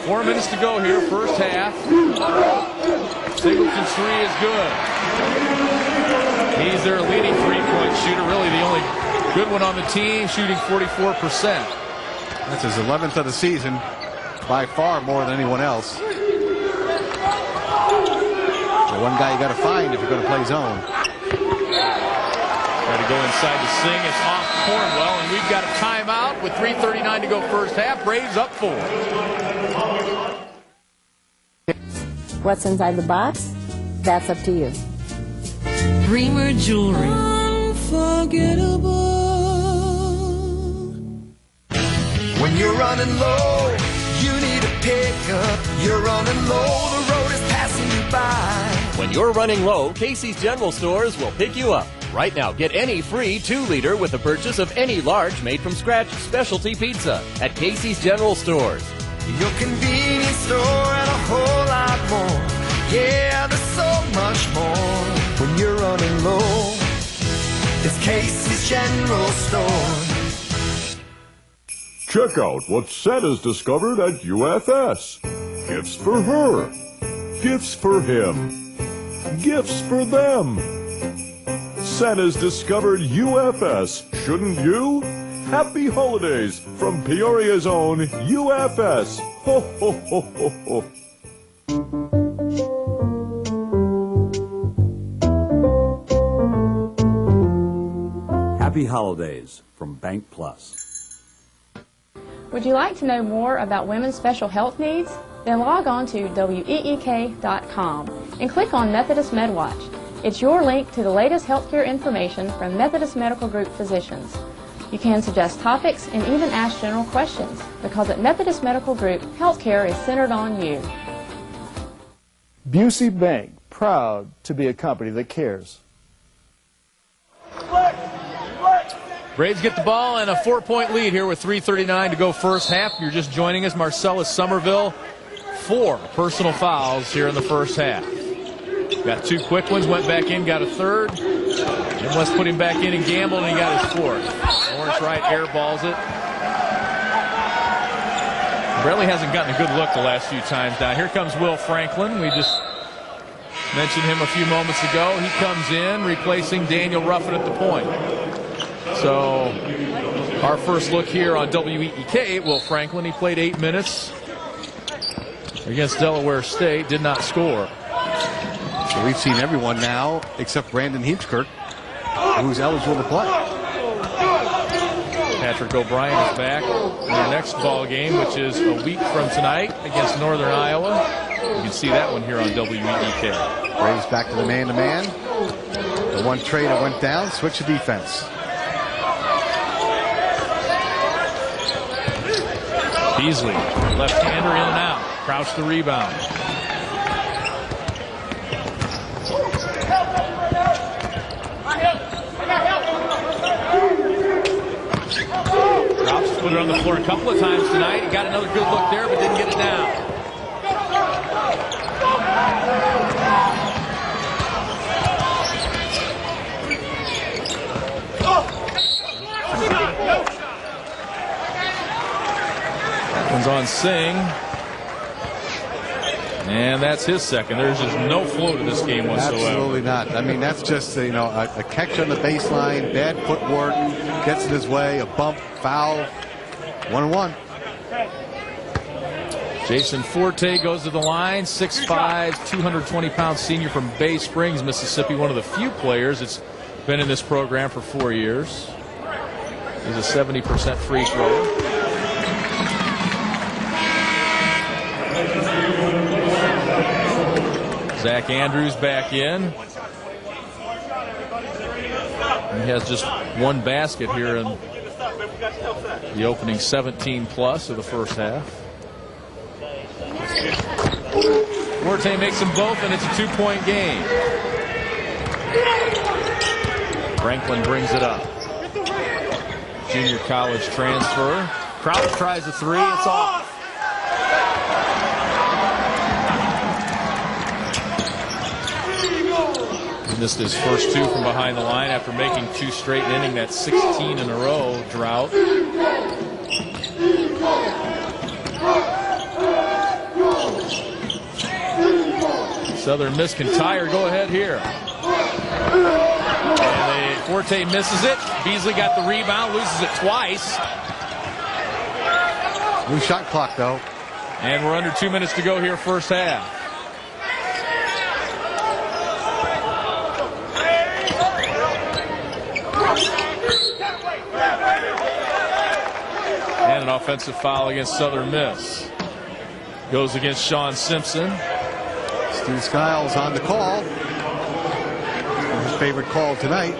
4 minutes to go here, first half. Singleton's 3 is good. He's their leading three-point shooter, really the only good one on the team, shooting 44%. That's his 11th of the season, by far more than anyone else. The one guy you got to find if you're going to play zone. Try to go inside to Singh. It's off Cornwell, and we've got a timeout with 3:39 to go first half. Braves up 4. What's inside the box? That's up to you. Bremer Jewelry. Unforgettable. When you're running low, you need a pickup. You're running low, the road is passing you by. When you're running low, Casey's General Stores will pick you up. Right now, get any free 2-liter with the purchase of any large made-from-scratch specialty pizza at Casey's General Stores. Your convenience store and a whole lot more. Yeah, there's so much more. When you're running low, it's Casey's General Store. Check out what Seth has discovered at UFS. Gifts for her. Gifts for him. Gifts for them. Seth has discovered UFS. Shouldn't you? Happy holidays from Peoria's own UFS. Ho, ho, ho, ho, ho. Happy holidays from Bank Plus. Would you like to know more about women's special health needs? Then log on to week.com and click on Methodist MedWatch. It's your link to the latest healthcare information from Methodist Medical Group physicians. You can suggest topics and even ask general questions, because at Methodist Medical Group, healthcare is centered on you. Busey Bank, proud to be a company that cares. Braves get the ball and a 4-point lead here with 3:39 to go first half. If you're just joining us, Marcellus Somerville, 4 personal fouls here in the first half. Got 2 quick ones, went back in, got a third. And West put him back in and gambled, and he got his 4th. Lawrence Wright airballs it. Bradley hasn't gotten a good look the last few times down. Here comes Will Franklin. We just mentioned him a few moments ago. He comes in, replacing Daniel Ruffin at the point. So our first look here on WEEK, Will Franklin, he played 8 minutes against Delaware State, did not score. So we've seen everyone now except Brandon Heemskirk, who's eligible to play. Patrick O'Brien is back in their next ball game, which is a week from tonight against Northern Iowa. You can see that one here on WEEK. Braves back to the man-to-man. The one trade that went down, switch to defense. Beasley, left-hander in and out. Crouch the rebound. Crouch put it on the floor a couple of times tonight. He got another good look there, but didn't get it down. One's on Singh. And that's his second. There's just no flow to this game whatsoever. Absolutely not. I mean, that's just a catch on the baseline, bad footwork, gets in his way, a bump, foul, 1-1. Jason Forte goes to the line, 6'5", 220-pound senior from Bay Springs, Mississippi, one of the few players that's been in this program for 4 years. He's a 70% free thrower. Zach Andrews back in. He has just 1 basket here in the opening 17+ of the first half. Forte makes them both, and it's a 2-point game. Franklin brings it up. Junior college transfer. Crouch tries a 3. It's off. He missed his first 2 from behind the line after making 2 straight and ending that 16 in a row drought. Southern Miss can tie or go ahead here. And Forte misses it. Beasley got the rebound, loses it twice. New shot clock, though. And we're under 2 minutes to go here, first half. And an offensive foul against Southern Miss. Goes against Sean Simpson. Steve Skiles on the call. His favorite call tonight.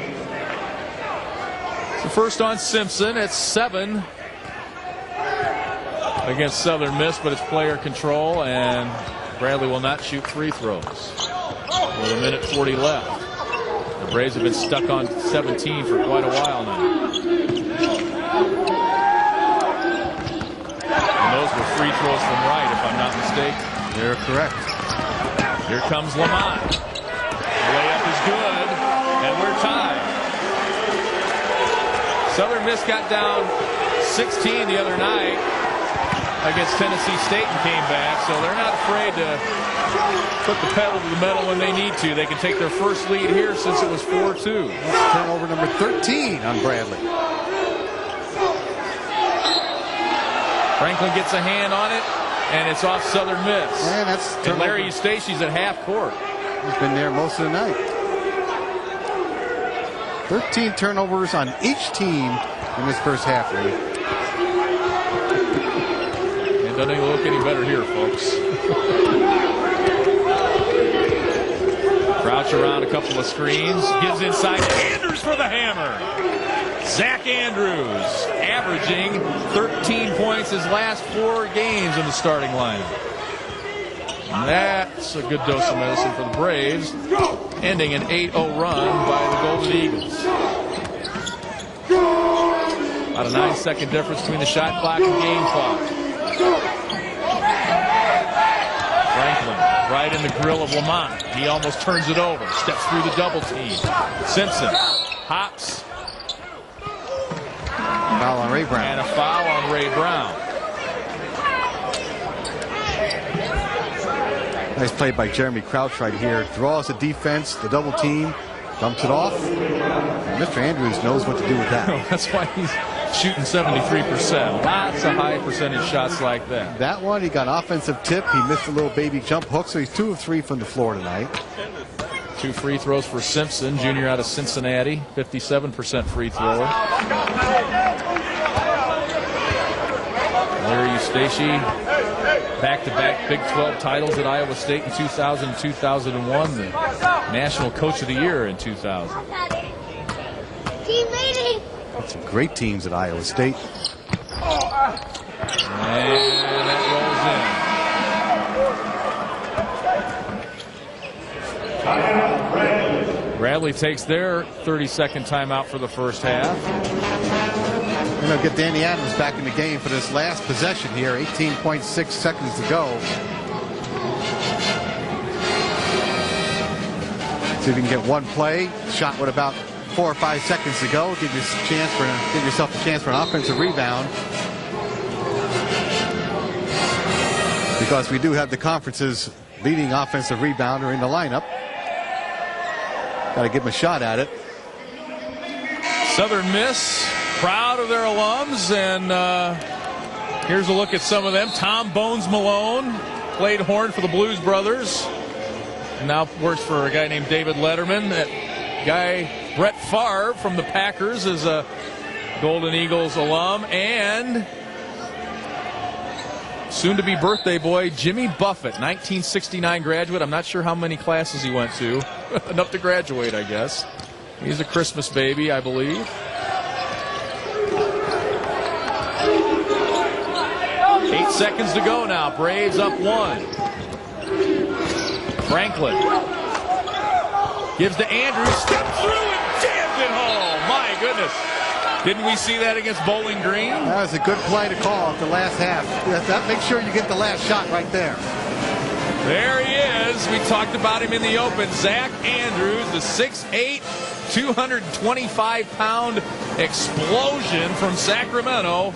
So first on Simpson. It's 7 against Southern Miss, but it's player control, and Bradley will not shoot free throws. With 1:40 left. The Braves have been stuck on 17 for quite a while now. And those were free throws from Wright, if I'm not mistaken. You're correct. Here comes Lamont. The layup is good, and we're tied. Southern Miss got down 16 the other night against Tennessee State and came back, so they're not afraid to put the pedal to the metal when they need to. They can take their first lead here since it was 4-2. That's turnover number 13 on Bradley. Franklin gets a hand on it, and it's off Southern Miss. And that's and Larry Eustachi's at half court. He's been there most of the night. 13 turnovers on each team in this first half, Lee. It doesn't even look any better here, folks. Crouch around a couple of screens. Gives inside to Andrews for the hammer. Zach Andrews averaging 13 points his last 4 games in the starting lineup. And that's a good dose of medicine for the Braves, ending an 8-0 run by the Golden Eagles. About a 9-second difference between the shot clock and game clock. Franklin right in the grill of Lamont. He almost turns it over. Steps through the double team. Simpson hops. Foul on Ray Brown. And a foul on Ray Brown. Nice play by Jeremy Crouch right here. Draws the defense, the double team, dumps it off. And Mr. Andrews knows what to do with that. That's why he's shooting 73%. Lots of high percentage shots like that. That one, he got offensive tip. He missed a little baby jump hook, so he's 2 of 3 from the floor tonight. 2 free throws for Simpson, junior out of Cincinnati. 57% free thrower. Larry Eustace, back-to-back Big 12 titles at Iowa State in 2000 and 2001. The National Coach of the Year in 2000. Team meeting. Some great teams at Iowa State. And that rolls in. Bradley takes their 30-second timeout for the first half. And they'll get Danny Adams back in the game for this last possession here. 18.6 seconds to go. See if you can get one play. Shot with about 4 or 5 seconds to go. Give yourself a chance for an offensive rebound. Because we do have the conference's leading offensive rebounder in the lineup. Got to give him a shot at it. Southern Miss, proud of their alums, and here's a look at some of them. Tom Bones Malone played horn for the Blues Brothers, and now works for a guy named David Letterman. That guy Brett Favre from the Packers is a Golden Eagles alum, and soon-to-be birthday boy Jimmy Buffett, 1969 graduate. I'm not sure how many classes he went to. Enough to graduate, I guess. He's a Christmas baby, I believe. 8 seconds to go now. Braves up 1. Franklin gives to Andrews. Step through and jams it home. My goodness. Didn't we see that against Bowling Green? That was a good play to call at the last half. Make sure you get the last shot right there. There he is. We talked about him in the open. Zach Andrews, the 6'8", 225-pound explosion from Sacramento,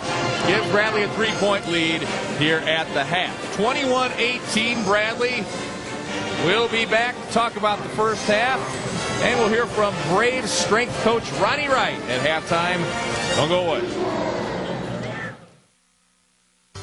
gives Bradley a 3-point lead here at the half. 21-18 Bradley. We'll be back to talk about the first half, and we'll hear from Braves strength coach Ronnie Wright at halftime. Don't go away.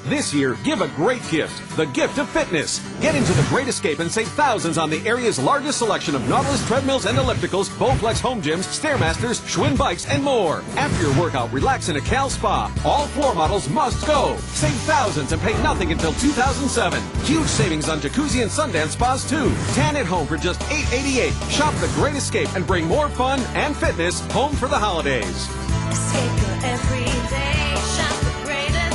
This year, give a great gift, the gift of fitness. Get into the Great Escape and save thousands on the area's largest selection of Nautilus treadmills and ellipticals, Bowflex home gyms, Stairmasters, Schwinn bikes, and more. After your workout, relax in a Cal Spa. All floor models must go. Save thousands and pay nothing until 2007. Huge savings on jacuzzi and Sundance spas, too. Tan at home for just $8.88. Shop the Great Escape and bring more fun and fitness home for the holidays. Escape your everyday. Shop the Great Escape.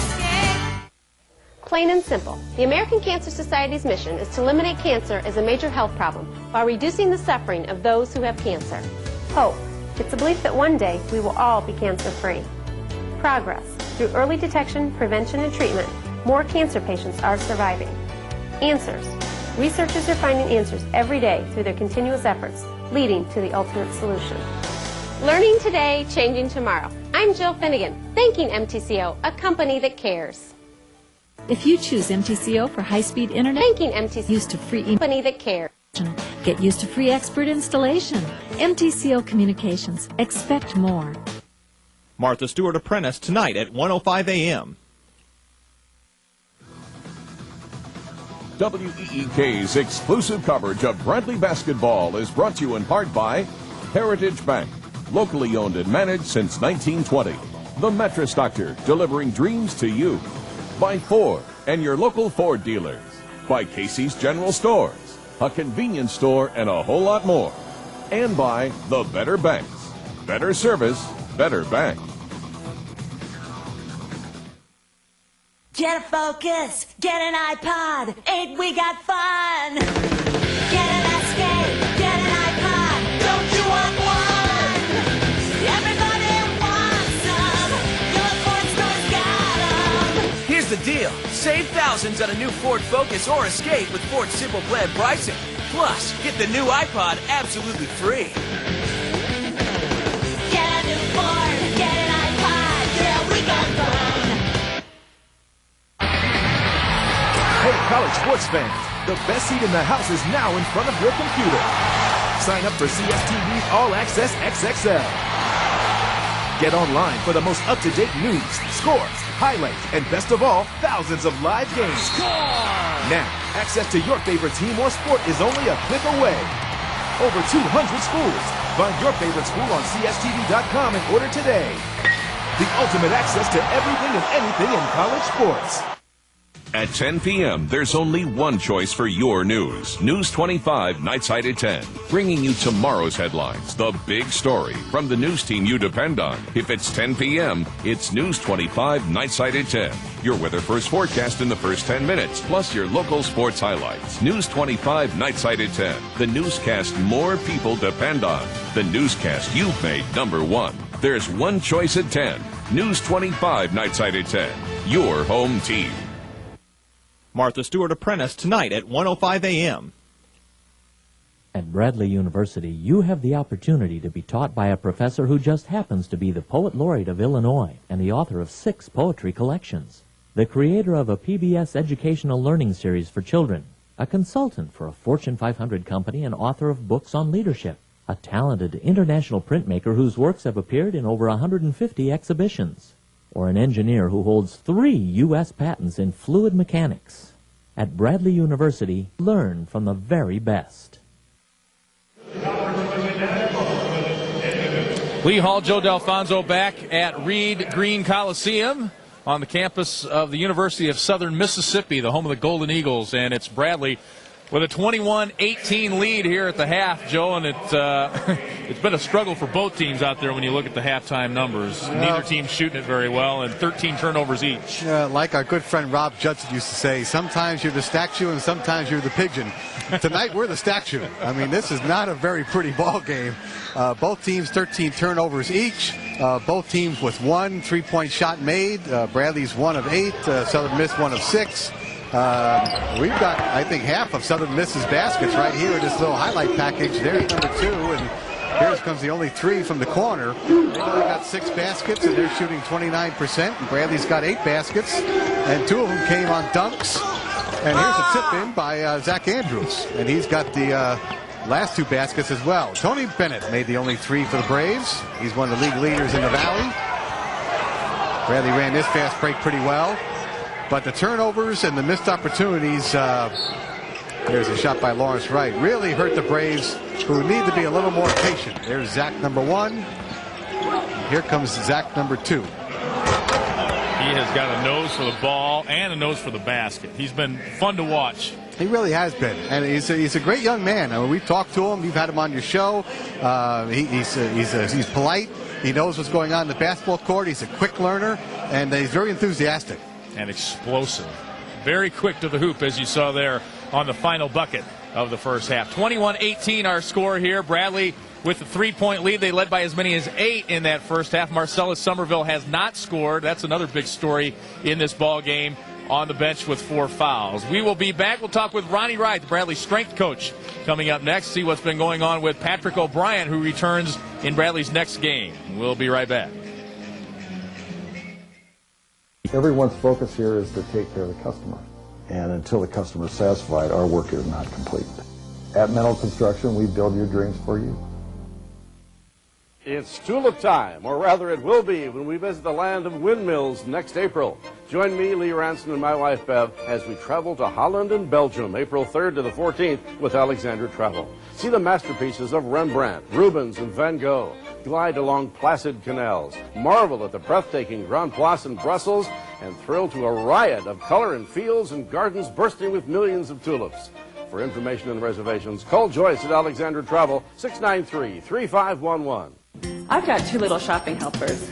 Plain and simple, the American Cancer Society's mission is to eliminate cancer as a major health problem while reducing the suffering of those who have cancer. Hope, it's a belief that one day we will all be cancer-free. Progress, through early detection, prevention, and treatment, more cancer patients are surviving. Answers, researchers are finding answers every day through their continuous efforts, leading to the ultimate solution. Learning today, changing tomorrow. I'm Jill Finnegan, thanking MTCO, a company that cares. If you choose MTCO for high-speed internet, Thanking MTCO, used to free company that cares. Get used to free expert installation. MTCO Communications. Expect more. Martha Stewart Apprentice tonight at 1:05 a.m. WEEK's exclusive coverage of Bradley basketball is brought to you in part by Heritage Bank, locally owned and managed since 1920. The Mattress Doctor, delivering dreams to you. By Ford and your local Ford dealers. By Casey's General Stores, a convenience store, and a whole lot more. And by the Better Banks. Better service, better bank. Get a Focus, get an iPod, ain't we got fun? Get an Escape, get an iPod, don't you want one? Everybody wants some, you're big deal. Save thousands on a new Ford Focus or Escape with Ford's Simple Plan pricing. Plus, get the new iPod absolutely free. Get a new Ford, get an iPod, yeah, we got fun. Hey, college sports fans, the best seat in the house is now in front of your computer. Sign up for CSTV's All Access XXL. Get online for the most up-to-date news, scores, highlights, and best of all, thousands of live games. Score! Now, access to your favorite team or sport is only a click away. Over 200 schools. Find your favorite school on CSTV.com and order today. The ultimate access to everything and anything in college sports. At 10 p.m., there's only one choice for your news. News 25, Nightside at 10. Bringing you tomorrow's headlines, the big story from the news team you depend on. If it's 10 p.m., it's News 25, Nightside at 10. Your weather first forecast in the first 10 minutes, plus your local sports highlights. News 25, Nightside at 10. The newscast more people depend on. The newscast you've made number one. There's one choice at 10. News 25, Nightside at 10. Your home team. Martha Stewart Apprentice tonight at 1:05 a.m. At Bradley University, you have the opportunity to be taught by a professor who just happens to be the Poet Laureate of Illinois and the author of 6 poetry collections, the creator of a PBS educational learning series for children, a consultant for a Fortune 500 company and author of books on leadership, a talented international printmaker whose works have appeared in over 150 exhibitions, or an engineer who holds 3 U.S. patents in fluid mechanics. At Bradley University, learn from the very best. Lee Hall, Joe Delfonso back at Reed Green Coliseum on the campus of the University of Southern Mississippi, the home of the Golden Eagles, and it's Bradley with a 21-18 lead here at the half, Joe, and it's been a struggle for both teams out there when you look at the halftime numbers. Neither team shooting it very well, and 13 turnovers each. Like our good friend Rob Judson used to say, sometimes you're the statue and sometimes you're the pigeon. Tonight we're the statue. I mean, this is not a very pretty ball game. Both teams 13 turnovers each. Both teams with 1 3-point shot made. Bradley's 1 of 8. Southern Miss 1 of 6. We've got, I think, half of Southern Miss's baskets right here in this little highlight package. There's number 2, and here comes the only 3 from the corner. They've only got 6 baskets, and they're shooting 29%. And Bradley's got 8 baskets, and 2 of them came on dunks. And here's a tip-in by Zach Andrews, and he's got the last 2 baskets as well. Tony Bennett made the only 3 for the Braves. He's one of the league leaders in the Valley. Bradley ran this fast break pretty well. But the turnovers and the missed opportunities, there's a shot by Lawrence Wright, really hurt the Braves, who need to be a little more patient. There's Zach number 1. Here comes Zach number 2. He has got a nose for the ball and a nose for the basket. He's been fun to watch. He really has been, and he's a great young man. I mean, we've talked to him. You've had him on your show. He's polite. He knows what's going on in the basketball court. He's a quick learner, and he's very enthusiastic. And explosive. Very quick to the hoop, as you saw there on the final bucket of the first half. 21-18 our score here. Bradley with a 3-point lead. They led by as many as 8 in that first half. Marcellus Somerville has not scored. That's another big story in this ball game, on the bench with 4 fouls. We will be back. We'll talk with Ronnie Wright, the Bradley strength coach, coming up next. See what's been going on with Patrick O'Brien, who returns in Bradley's next game. We'll be right back. Everyone's focus here is to take care of the customer. And until the customer is satisfied, our work is not complete. At Metal Construction, we build your dreams for you. It's tulip time, or rather it will be when we visit the land of windmills next April. Join me, Lee Ranson, and my wife, Bev, as we travel to Holland and Belgium, April 3rd to the 14th with Alexander Travel. See the masterpieces of Rembrandt, Rubens, and Van Gogh. Glide along placid canals, marvel at the breathtaking Grand Place in Brussels, and thrill to a riot of color in fields and gardens bursting with millions of tulips. For information and reservations, call Joyce at Alexander Travel, 693-3511. I've got 2 little shopping helpers.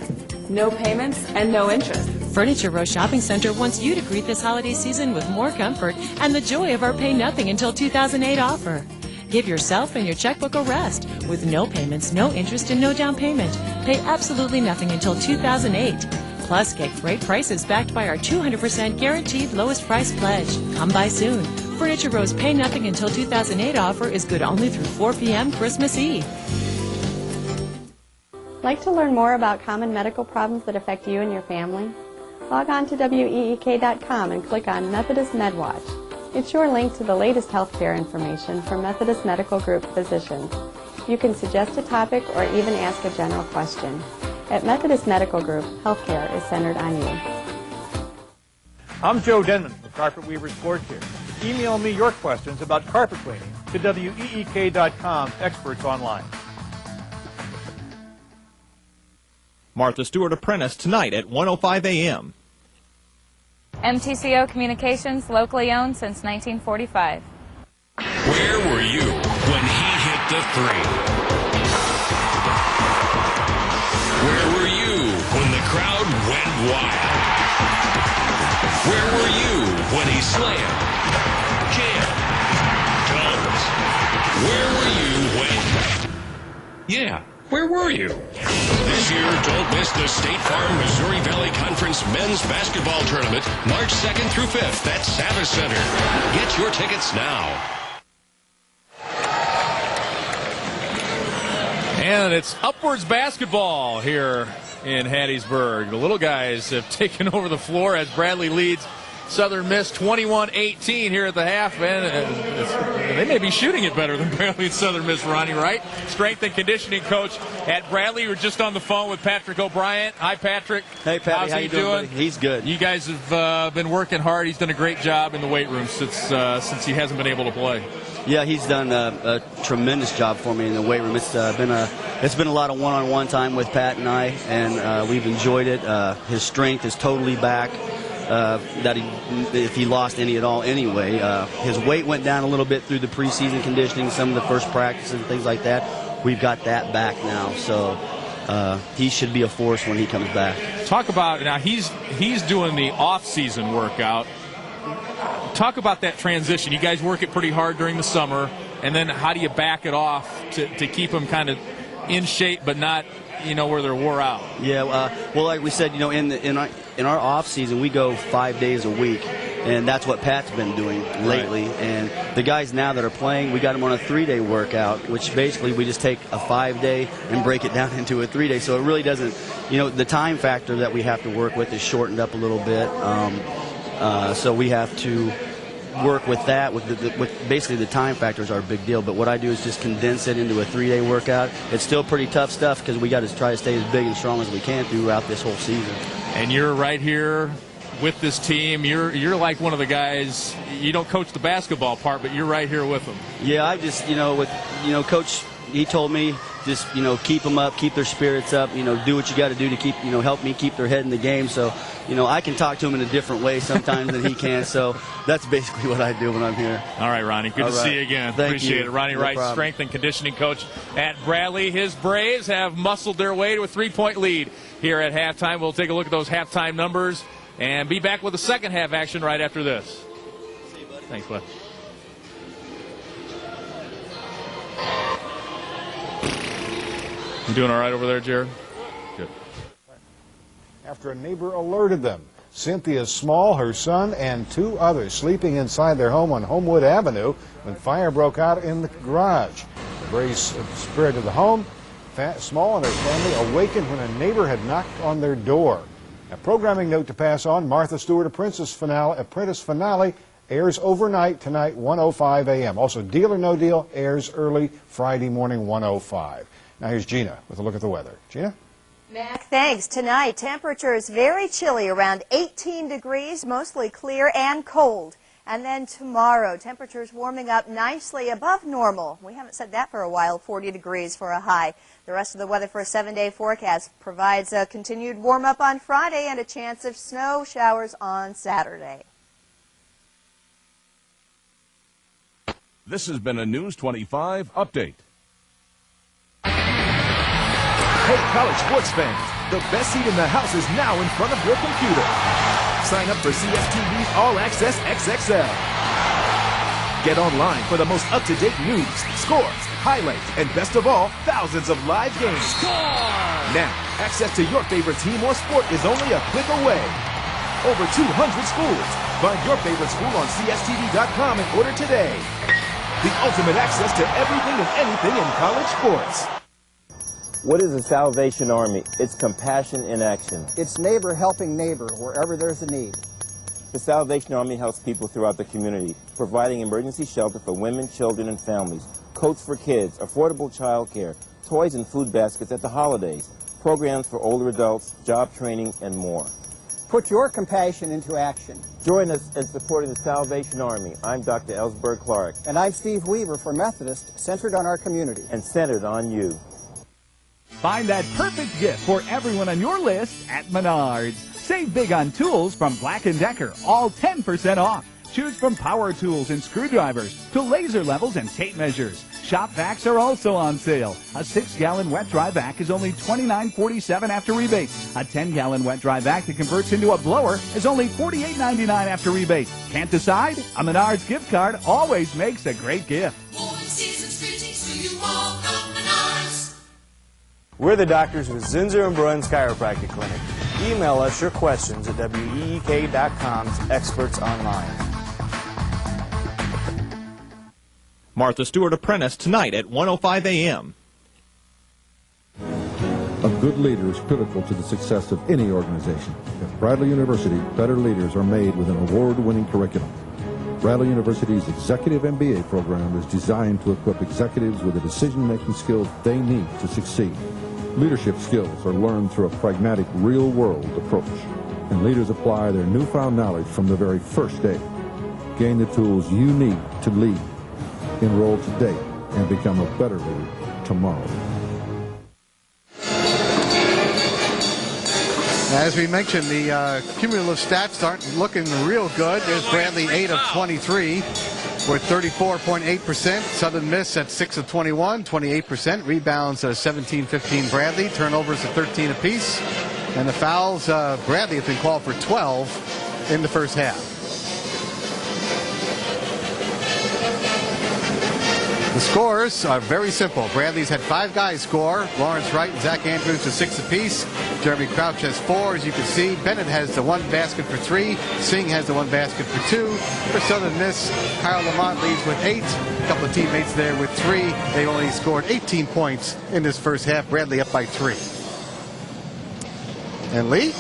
No payments and no interest. Furniture Row Shopping Center wants you to greet this holiday season with more comfort and the joy of our Pay Nothing Until 2008 offer. Give yourself and your checkbook a rest with no payments, no interest, and no down payment. Pay absolutely nothing until 2008. Plus, get great prices backed by our 200% guaranteed lowest price pledge. Come by soon. Furniture Row's Pay Nothing Until 2008 offer is good only through 4 p.m. Christmas Eve. Like to learn more about common medical problems that affect you and your family? Log on to WEEK.com and click on Methodist MedWatch. It's your link to the latest healthcare information from Methodist Medical Group physicians. You can suggest a topic or even ask a general question. At Methodist Medical Group, healthcare is centered on you. I'm Joe Denman with Carpet Weaver Sport Care. Email me your questions about carpet cleaning to WEEK.com's experts online. Martha Stewart Apprentice tonight at 1:05 a.m. MTCO Communications, locally owned since 1945. Where were you when he hit the three? Where were you when the crowd went wild? Where were you when he slammed, jammed, dunked? Where were you when... Yeah, where were you? This year, don't miss the State Farm Missouri Valley Conference Men's Basketball Tournament, March 2nd through 5th at Savas Center. Get your tickets now. And it's upwards basketball here in Hattiesburg. The little guys have taken over the floor as Bradley leads Southern Miss 21-18 here at the half. And they may be shooting it better than Bradley and Southern Miss, Ronnie, right? Strength and conditioning coach at Bradley. We're just on the phone with Patrick O'Brien. Hi, Patrick. Hey, Patty. How's how he you doing? Buddy? He's good. You guys have been working hard. He's done a great job in the weight room since he hasn't been able to play. Yeah, he's done a tremendous job for me in the weight room. It's been a lot of one-on-one time with Pat and I, and we've enjoyed it. His strength is totally back. If he lost any at all anyway. His weight went down a little bit through the preseason conditioning, some of the first practices and things like that. We've got that back now, so he should be a force when he comes back. Talk about, now he's doing the off-season workout. Talk about that transition. You guys work it pretty hard during the summer, and then how do you back it off to keep them kind of in shape but not, where they're wore out? Yeah, well, like we said, in our off season, we go 5 days a week, and that's what Pat's been doing lately. Right. And the guys now that are playing, we got them on a 3-day workout, which basically we just take a 5-day and break it down into a 3-day. So it really doesn't, the time factor that we have to work with is shortened up a little bit. So we have to work with that. With basically the time factor is our big deal. But what I do is just condense it into a 3-day workout. It's still pretty tough stuff because we got to try to stay as big and strong as we can throughout this whole season. And you're right here with this team. You're like one of the guys. You don't coach the basketball part, but you're right here with them. Yeah, I just Coach. He told me just keep them up, keep their spirits up. Do what you got to do to keep help me keep their head in the game. So I can talk to him in a different way sometimes than he can. So that's basically what I do when I'm here. All right, Ronnie. Good to see you again. Appreciate it. Ronnie Wright, problem. strength and conditioning coach at Bradley. His Braves have muscled their way to a 3-point lead here at halftime. We'll take a look at those halftime numbers and be back with the second half action right after this. See you, buddy. Thanks, bud. You doing all right over there, Jared? Good. After a neighbor alerted them, Cynthia Small, her son, and 2 others sleeping inside their home on Homewood Avenue when fire broke out in the garage. The blaze spread to the home. Small and her family awakened when a neighbor had knocked on their door. A programming note to pass on: Martha Stewart Apprentice Finale airs overnight tonight, 1:05 a.m. Also, Deal or No Deal airs early Friday morning, 1:05. Now here's Gina with a look at the weather. Gina? Mac, thanks. Tonight, temperatures very chilly, around 18 degrees, mostly clear and cold. And then tomorrow, temperatures warming up nicely above normal. We haven't said that for a while, 40 degrees for a high. The rest of the weather for a 7-day forecast provides a continued warm up on Friday and a chance of snow showers on Saturday. This has been a News 25 update. Hey, college sports fans, the best seat in the house is now in front of your computer. Sign up for CSTV's All Access XXL. Get online for the most up-to-date news, scores, highlights, and best of all, thousands of live games. Now, access to your favorite team or sport is only a click away. Over 200 schools. Find your favorite school on CSTV.com and order today. The ultimate access to everything and anything in college sports. What is the Salvation Army? It's compassion in action. It's neighbor helping neighbor wherever there's a need. The Salvation Army helps people throughout the community, providing emergency shelter for women, children, and families, coats for kids, affordable child care, toys and food baskets at the holidays, programs for older adults, job training, and more. Put your compassion into action. Join us in supporting the Salvation Army. I'm Dr. Ellsberg Clark. And I'm Steve Weaver for Methodist, centered on our community. And centered on you. Find that perfect gift for everyone on your list at Menards. Save big on tools from Black & Decker, all 10% off. Choose from power tools and screwdrivers to laser levels and tape measures. Shop vacs are also on sale. A 6-gallon wet-dry vac is only $29.47 after rebate. A 10-gallon wet-dry vac that converts into a blower is only $48.99 after rebate. Can't decide? A Menards gift card always makes a great gift. We're the doctors with Zinzer and Bruins Chiropractic Clinic. Email us your questions at week.com's experts online. Martha Stewart Apprentice tonight at 1:05 a.m. A good leader is critical to the success of any organization. At Bradley University, better leaders are made with an award-winning curriculum. Bradley University's Executive MBA program is designed to equip executives with the decision-making skills they need to succeed. Leadership skills are learned through a pragmatic, real-world approach, and leaders apply their newfound knowledge from the very first day. Gain the tools you need to lead. Enroll today and become a better leader tomorrow. As we mentioned, the cumulative stats aren't looking real good. There's Bradley 8 of 23 with 34.8%. Southern Miss at 6 of 21, 28%. Rebounds 17-15 Bradley. Turnovers at 13 apiece. And the fouls, Bradley has been called for 12 in the first half. The scores are very simple. Bradley's had 5 guys score. Lawrence Wright and Zach Andrews with 6 apiece. Jeremy Crouch has 4, as you can see. Bennett has the 1 basket for 3. Singh has the 1 basket for 2. For Southern Miss, Kyle Lamont leads with 8. A couple of teammates there with 3. They only scored 18 points in this first half. Bradley up by 3. And Lee?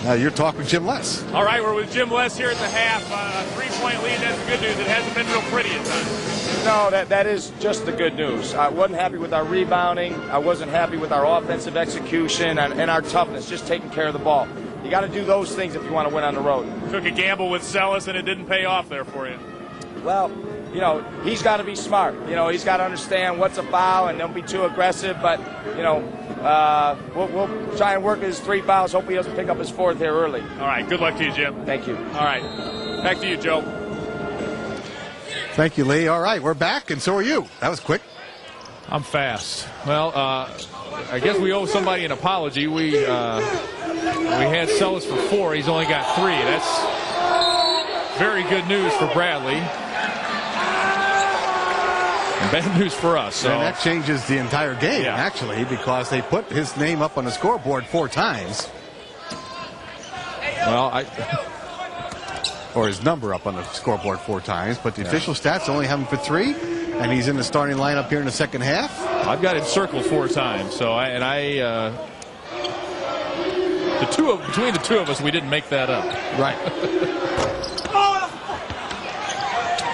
Now you're talking with Jim Less. All right, we're with Jim Less here at the half. A 3-point lead, that's the good news. It hasn't been real pretty at times. No, that is just the good news. I wasn't happy with our rebounding. I wasn't happy with our offensive execution and our toughness, just taking care of the ball. You got to do those things if you want to win on the road. Took a gamble with Sellis, and it didn't pay off there for you. Well, you know, he's got to be smart. You know, he's got to understand what's a foul and don't be too aggressive. But, you know, we'll try and work his 3 fouls. Hope he doesn't pick up his 4th here early. All right, good luck to you, Jim. Thank you. All right, back to you, Joe. Thank you, Lee. All right, we're back, and so are you. That was quick. I'm fast. Well, I guess we owe somebody an apology. We had Sellis for 4. He's only got 3. That's very good news for Bradley. And bad news for us. So. And that changes the entire game, actually, because they put his name up on the scoreboard 4 times. Well, or his number up on the scoreboard 4 times, but the official stats only have him for 3, and he's in the starting lineup here in the second half. I've got it circled 4 times, so between the two of us, we didn't make that up. Right.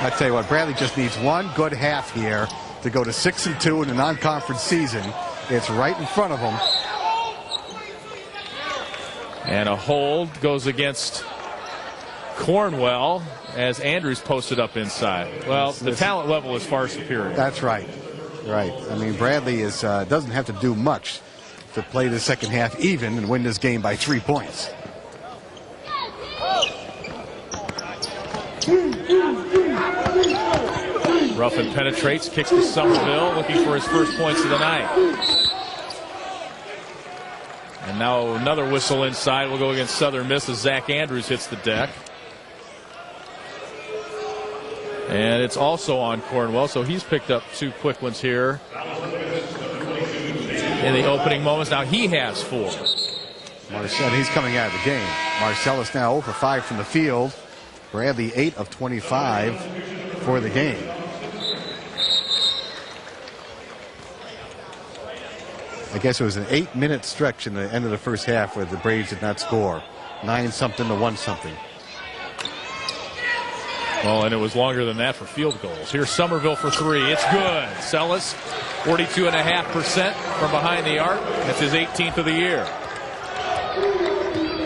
I tell you what, Bradley just needs 1 good half here to go to 6-2 in the non-conference season. It's right in front of him. And a hold goes against Cornwell as Andrews posted up inside. Well, the talent level is far superior. That's right. Right. I mean, Bradley doesn't have to do much to play the second half even and win this game by 3 points. Ruffin penetrates, kicks to Somerville, looking for his first points of the night. And now another whistle inside will go against Southern Miss as Zach Andrews hits the deck. And it's also on Cornwell, so he's picked up 2 quick ones here in the opening moments. Now he has 4. Marcel, he's coming out of the game. Marcellus now 0 for 5 from the field. Bradley 8 of 25 for the game. I guess it was an 8-minute stretch in the end of the first half where the Braves did not score. 9-something to 1-something. Well, and it was longer than that for field goals. Here's Somerville for 3. It's good. Sellis, 42.5% from behind the arc. That's his 18th of the year.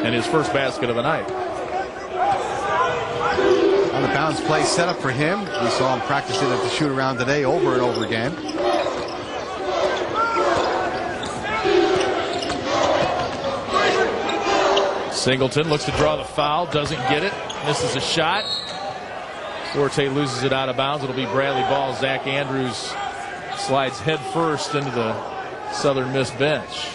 And his first basket of the night. On the bounce play set up for him. We saw him practicing at the shoot around today over and over again. Singleton looks to draw the foul, doesn't get it, misses a shot. Forte loses it out of bounds. It'll be Bradley ball. Zach Andrews slides head first into the Southern Miss bench.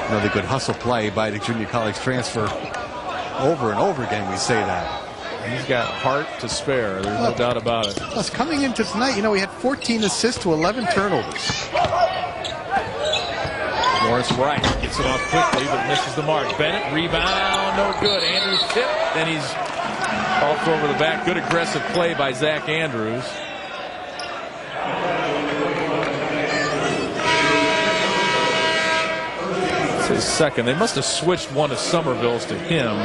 Another good hustle play by the junior college transfer. Over and over again we say that. He's got heart to spare. There's no doubt about it. Plus, coming into tonight, he had 14 assists to 11 turnovers. Morris Wright gets it off quickly, but misses the mark. Bennett, rebound, no good. Andrews tip, then he's off over the back. Good aggressive play by Zach Andrews. It's his second. They must have switched one of Somerville's to him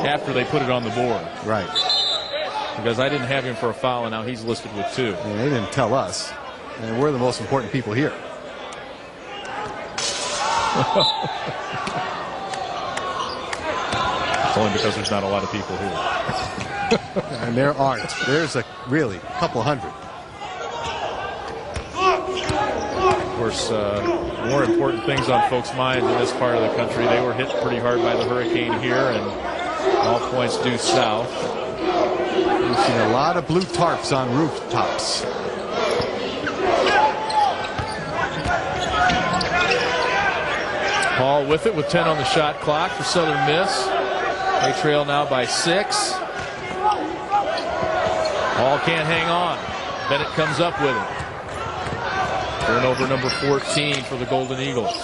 after they put it on the board. Right. Because I didn't have him for a foul, and now he's listed with 2. Yeah, they didn't tell us. And we're the most important people here. It's only because there's not a lot of people here. And there aren't. There's a couple hundred. Of course, more important things on folks' minds in this part of the country. They were hit pretty hard by the hurricane here, and all points due south. We've seen a lot of blue tarps on rooftops. Hall with it with 10 on the shot clock for Southern Miss. They trail now by 6. Hall can't hang on. Bennett comes up with it. Turnover number 14 for the Golden Eagles.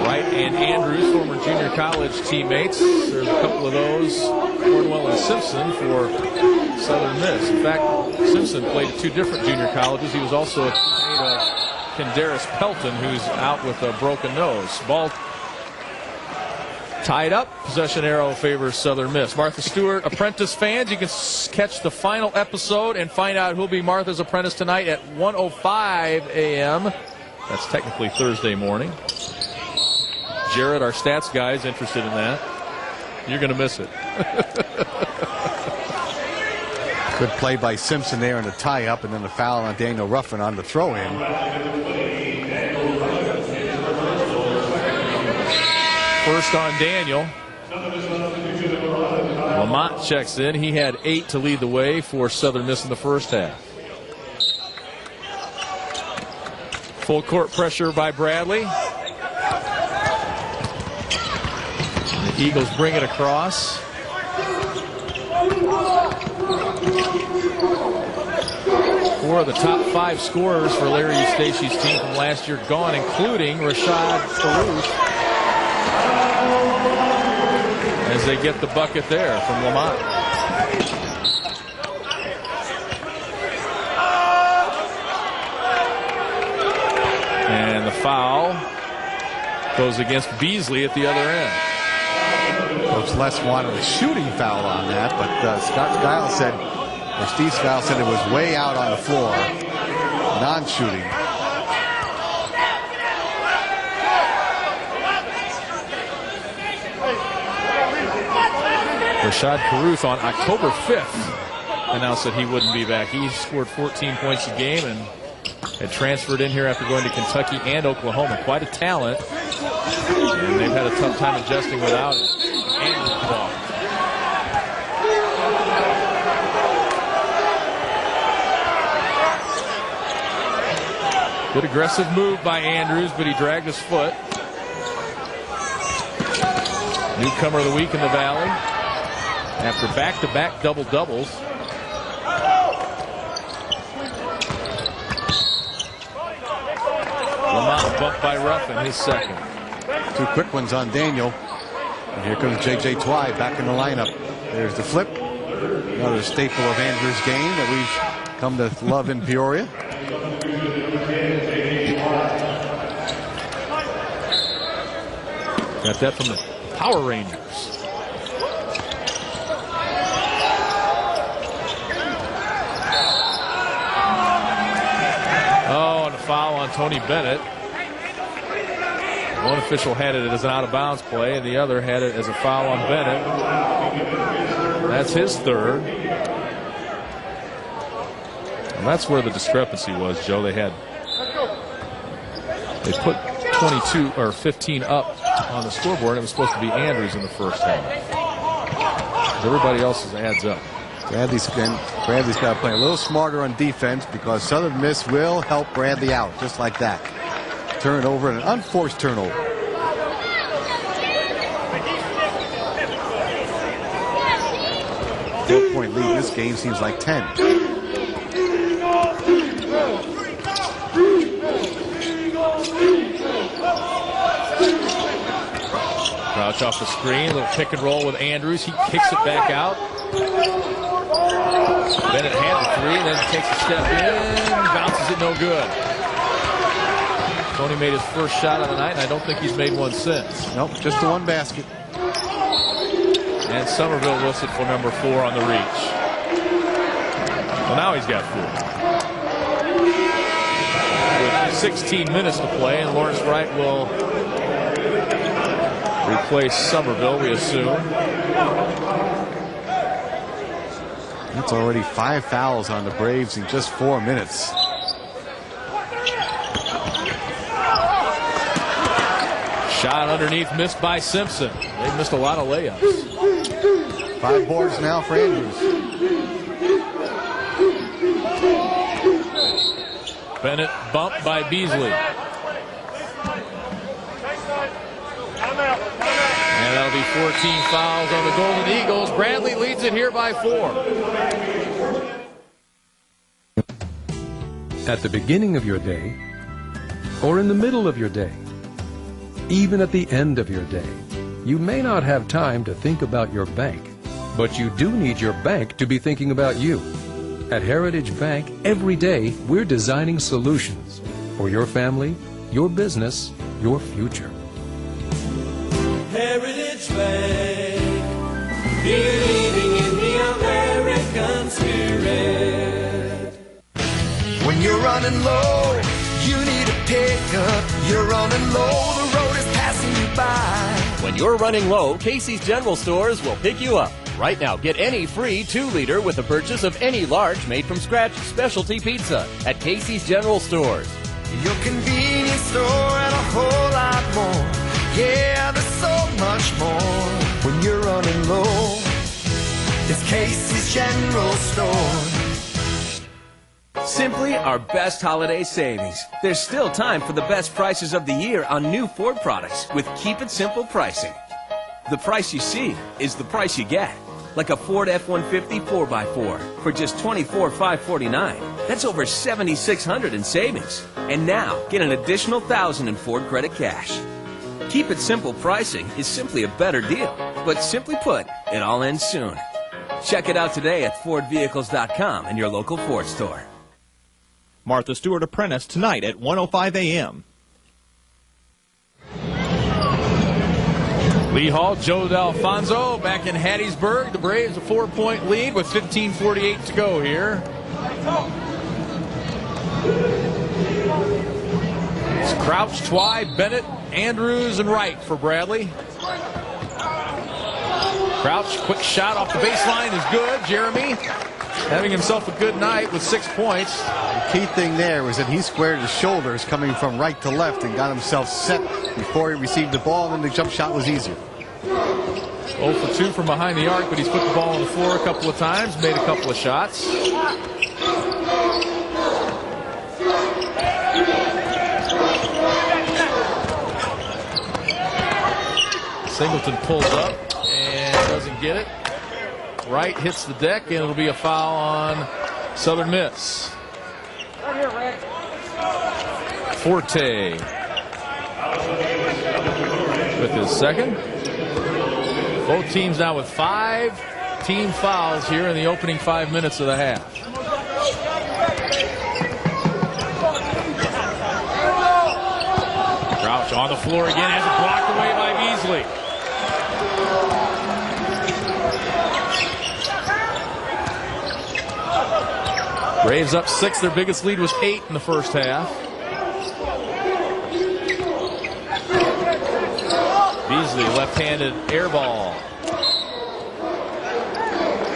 Wright and Andrews, former junior college teammates. There's a couple of those. Cornwell and Simpson for Southern Miss. In fact, Simpson played at 2 different junior colleges. He was also a teammate of Kendaris Pelton, who's out with a broken nose. Ball tied up. Possession arrow favors Southern Miss. Martha Stewart Apprentice fans, you can catch the final episode and find out who'll be Martha's Apprentice tonight at 1:05 a.m. That's technically Thursday morning. Jared, our stats guy, is interested in that. You're going to miss it. Good play by Simpson there in the tie-up, and then the foul on Daniel Ruffin on the throw-in. First on Daniel. Lamont checks in. He had 8 to lead the way for Southern Miss in the first half. Full court pressure by Bradley. The Eagles bring it across. Four of the top 5 scorers for Larry Eustachy's team from last year gone, including Rashad Farouk, as they get the bucket there from Lamont. And the foul goes against Beasley at the other end. Coach Les wanted a shooting foul on that, but Steve Skiles said it was way out on the floor, non-shooting. Rashad Caruth on October 5th announced that he wouldn't be back. He scored 14 points a game and had transferred in here after going to Kentucky and Oklahoma. Quite a talent. And they've had a tough time adjusting without him. Andrews ball. Good aggressive move by Andrews, but he dragged his foot. Newcomer of the week in the Valley after back-to-back double-doubles. Lamont bumped by Ruffin, his second. 2 quick ones on Daniel. And here comes J.J. Twy back in the lineup. There's the flip. Another staple of Andrews' game that we've come to love in Peoria. Got that from the Power Rangers. Oh, and a foul on Tony Bennett. One official had it as an out-of-bounds play, and the other had it as a foul on Bennett. That's his third. And that's where the discrepancy was, Joe. They put 22 or 15 up on the scoreboard. It was supposed to be Andrews in the first half. Everybody else's adds up. Bradley's got to play a little smarter on defense because Southern Miss will help Bradley out just like that. Turnover and an unforced turnover. Four-point lead in this game seems like 10. Crouch off the screen, a little pick and roll with Andrews. He kicks it back out. Bennett had the three, and then takes a step in, bounces it no good. Tony made his first shot of the night, and I don't think he's made one since. Nope, just the one basket. And Somerville listed for number 4 on the reach. Well, now he's got 4. With 16 minutes to play, and Lawrence Wright will replace Somerville, we assume. That's already 5 fouls on the Braves in just 4 minutes. Shot underneath, missed by Simpson. They've missed a lot of layups. 5 boards now for Andrews. Bennett bumped by Beasley. And that'll be 14 fouls on the Golden Eagles. Bradley leads it here by 4. At the beginning of your day, or in the middle of your day, even at the end of your day, you may not have time to think about your bank, but you do need your bank to be thinking about you. At Heritage Bank, every day we're designing solutions for your family, your business, your future. Heritage Bank, believing in the American spirit. When you're running low, you need a pickup. You're running low, the road is passing you by. When you're running low, Casey's General Stores will pick you up. Right now, get any free 2-liter with the purchase of any large made-from-scratch specialty pizza at Casey's General Stores. Your convenience store and a whole lot more. Yeah, there's so much more. When you're running low, it's Casey's General Store. Simply our best holiday savings. There's still time for the best prices of the year on new Ford products with Keep It Simple pricing. The price you see is the price you get. Like a Ford F-150 4x4 for just $24,549. That's over $7,600 in savings. And now, get an additional $1,000 in Ford credit cash. Keep It Simple pricing is simply a better deal. But simply put, it all ends soon. Check it out today at FordVehicles.com and your local Ford store. Martha Stewart Apprentice tonight at 1:05 a.m. Lee Hall, Joe D'Alfonso back in Hattiesburg. The Braves a 4-point lead with 15:48 to go here. It's Crouch, Twy, Bennett, Andrews, and Wright for Bradley. Crouch, quick shot off the baseline is good. Jeremy having himself a good night with 6 points. The key thing there was that he squared his shoulders coming from right to left and got himself set before he received the ball, and then the jump shot was easier. 0 for 2 from behind the arc, but he's put the ball on the floor a couple of times, made a couple of shots. Singleton pulls up and doesn't get it. Wright hits the deck, and it'll be a foul on Southern Miss. Forte with his second. Both teams now with 5 team fouls here in the opening 5 minutes of the half. Crouch on the floor again, has it blocked away by Beasley. Braves up 6. Their biggest lead was 8 in the first half. Beasley, left-handed air ball.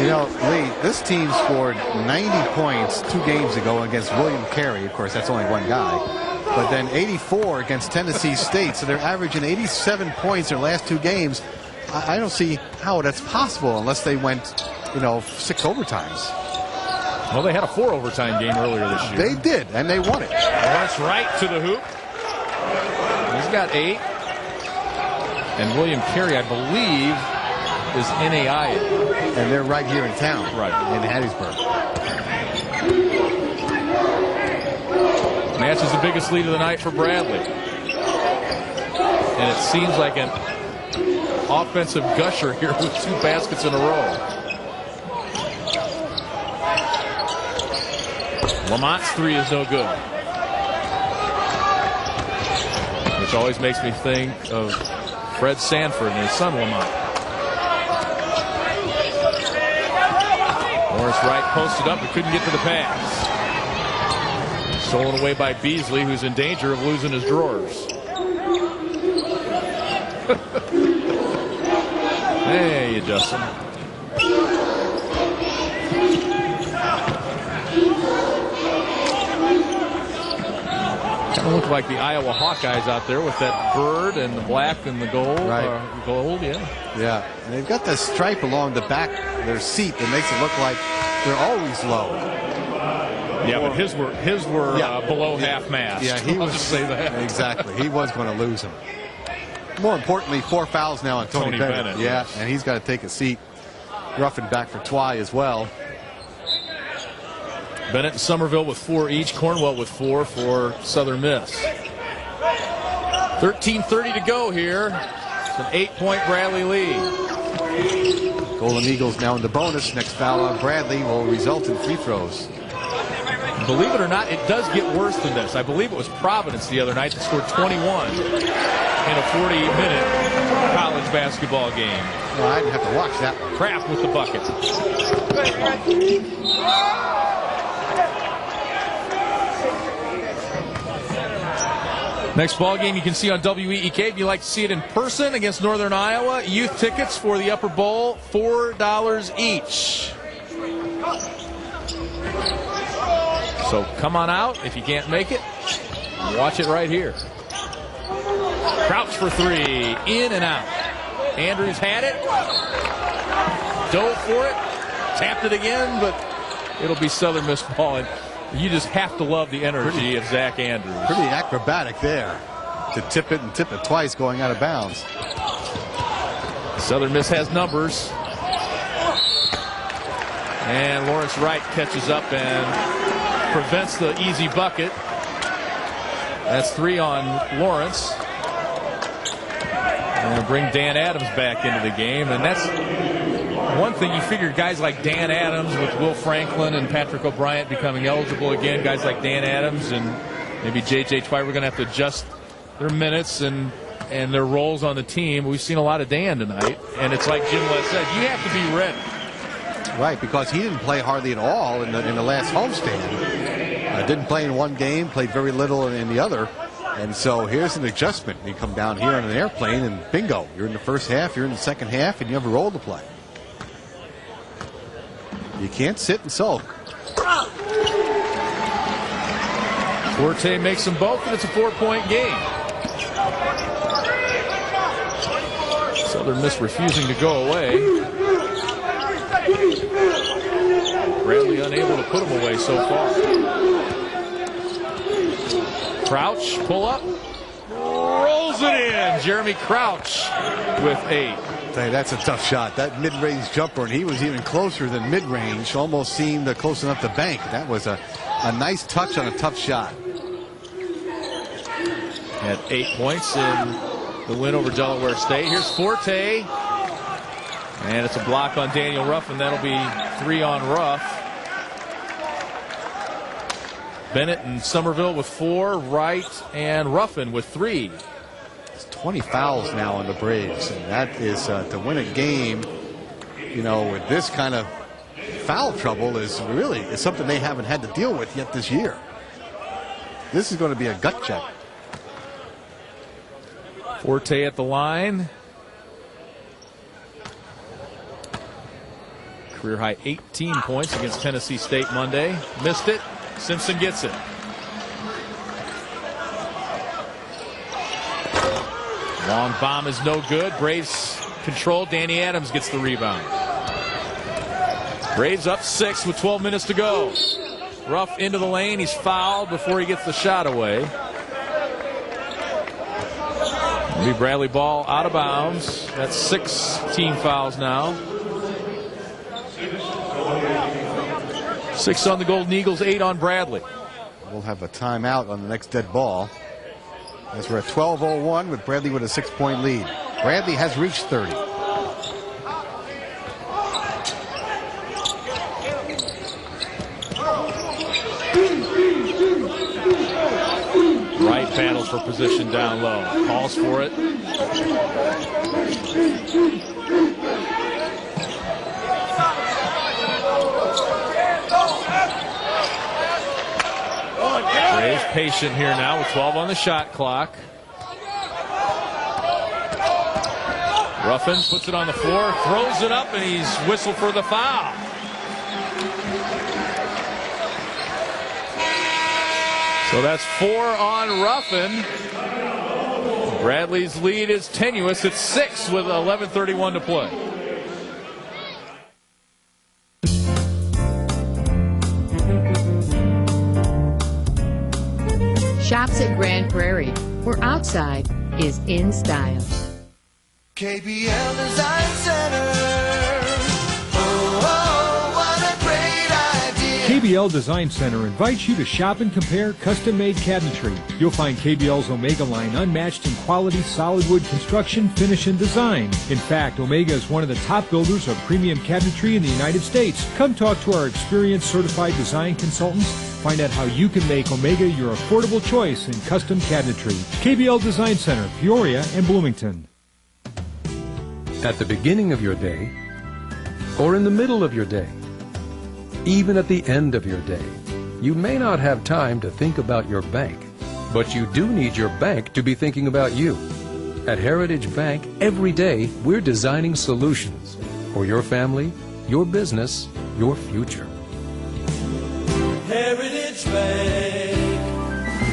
You know, Lee, this team scored 90 points 2 games ago against William Carey. Of course, that's only one guy. But then 84 against Tennessee State. So they're averaging 87 points in their last 2 games. I don't see how that's possible unless they went, 6 overtimes. Well, they had a 4 overtime game earlier this year. They did, and they won it. Lawrence Wright to the hoop. He's got 8. And William Carey, I believe, is NAI. And they're right here in town. Right. In Hattiesburg. Match is the biggest lead of the night for Bradley. And it seems like an offensive gusher here with 2 baskets in a row. Lamont's 3 is no good. Which always makes me think of Fred Sanford and his son Lamont. Lawrence Wright posted up but couldn't get to the pass. Stolen away by Beasley, who's in danger of losing his drawers. Hey, Justin. Kind of look like the Iowa Hawkeyes out there with that bird and the black and the gold. Right. Gold, yeah. Yeah, and they've got this stripe along the back of their seat that makes it look like they're always low. Yeah, but his were below half mast. Yeah, I'll just say that. Exactly. He was going to lose him. More importantly, 4 fouls now on Tony Bennett. Yeah, and he's got to take a seat. Roughing back for Twy as well. Bennett and Somerville with 4 each. Cornwell with 4 for Southern Miss. 13:30 to go here. It's an 8-point Bradley lead. Golden Eagles now in the bonus. Next foul on Bradley will result in free throws. Believe it or not, it does get worse than this. I believe it was Providence the other night that scored 21 in a 40-minute college basketball game. Well, I didn't have to watch that one. Kraft with the bucket. Next ball game you can see on WEEK. If you'd like to see it in person against Northern Iowa, youth tickets for the Upper Bowl, $4 each. So come on out. If you can't make it, watch it right here. Crouch for 3, in and out. Andrews had it, dove for it, tapped it again, but it'll be Southern Miss ball. And you just have to love the energy of Zach Andrews. Pretty acrobatic there to tip it and tip it twice going out of bounds. Southern Miss has numbers. And Lawrence Wright catches up and prevents the easy bucket. That's 3 on Lawrence. And bring Dan Adams back into the game. And that's one thing you figure, guys like Dan Adams with Will Franklin and Patrick O'Brien becoming eligible again, guys like Dan Adams and maybe J.J. Twy, we're going to have to adjust their minutes and their roles on the team. We've seen a lot of Dan tonight. And it's like Jim Les said, you have to be ready. Right, because he didn't play hardly at all in the last homestand. Didn't play in one game, played very little in the other. And so here's an adjustment. You come down here on an airplane and bingo, you're in the first half, you're in the second half, and you have a role to play. You can't sit and sulk. Forte makes them both, and it's a 4-point game. Southern Miss refusing to go away. Bradley unable to put him away so far. Crouch, pull up, rolls Throws it in. Jeremy Crouch with 8. Hey, that's a tough shot. That mid-range jumper, and he was even closer than mid-range. Almost seemed close enough to bank. That was a nice touch on a tough shot. Had 8 points in the win over Delaware State. Here's Forte. And it's a block on Daniel Ruffin. That'll be 3 on Ruff. Bennett and Somerville with 4. Wright and Ruffin with 3. 20 fouls now on the Braves, and that is to win a game, you know, with this kind of foul trouble is something they haven't had to deal with yet this year. This is going to be a gut check. Forte at the line. Career high 18 points against Tennessee State Monday. Missed it. Simpson gets it. Long bomb is no good. Braves control. Danny Adams gets the rebound. Braves up 6 with 12 minutes to go. Ruff into the lane. He's fouled before he gets the shot away. It'll be Bradley ball out of bounds. That's 16 fouls now. 6 on the Golden Eagles, 8 on Bradley. We'll have a timeout on the next dead ball, as we're at 12:01 with Bradley with a 6-point lead. Bradley has reached 30. Wright battles for position down low. Calls for it. Braves patient here now with 12 on the shot clock. Ruffin puts it on the floor, throws it up, and he's whistled for the foul. So that's 4 on Ruffin. Bradley's lead is tenuous. It's 6 with 11:31 to play. Shops at Grand Prairie, where outside is in style. KBL Design Center. Oh, what a great idea. KBL Design Center invites you to shop and compare custom-made cabinetry. You'll find KBL's Omega line unmatched in quality solid wood construction, finish, and design. In fact, Omega is one of the top builders of premium cabinetry in the United States. Come talk to our experienced certified design consultants. Find out how you can make Omega your affordable choice in custom cabinetry. KBL Design Center, Peoria and Bloomington. At the beginning of your day, or in the middle of your day, even at the end of your day, you may not have time to think about your bank, but you do need your bank to be thinking about you. At Heritage Bank, every day we're designing solutions for your family, your business, your future. Heritage Bank,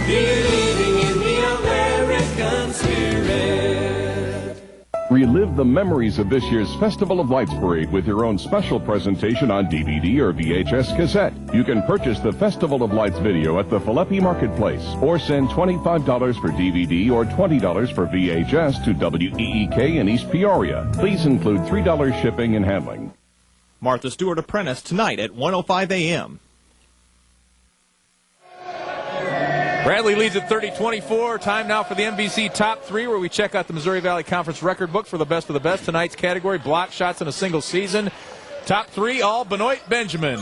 believing in the American spirit. Relive the memories of this year's Festival of Lights Parade with your own special presentation on DVD or VHS cassette. You can purchase the Festival of Lights video at the Philippi Marketplace or send $25 for DVD or $20 for VHS to WEEK in East Peoria. Please include $3 shipping and handling. Martha Stewart Apprentice tonight at 1:05 a.m. Bradley leads at 30-24. Time now for the NBC Top 3, where we check out the Missouri Valley Conference record book for the best of the best. Tonight's category, block shots in a single season. Top 3, all Benoit Benjamin,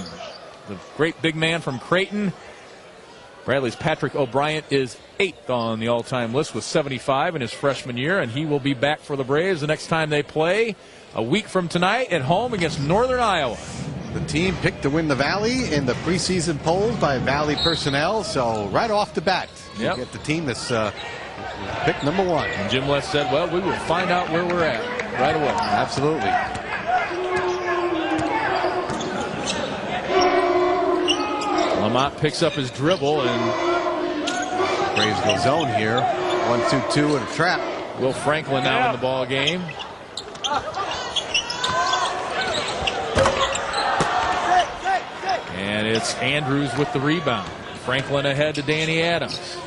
the great big man from Creighton. Bradley's Patrick O'Brien is 8th on the all-time list with 75 in his freshman year, and he will be back for the Braves the next time they play a week from tonight at home against Northern Iowa. The team picked to win the Valley in the preseason polls by Valley personnel, so right off the bat, you get the team that's pick number 1. And Jim West said, well, we will find out where we're at right away. Absolutely. Lamont picks up his dribble, and Braves go zone here. 1-2-2 and a trap. Will Franklin now in the ball game. And it's Andrews with the rebound. Franklin ahead to Danny Adams.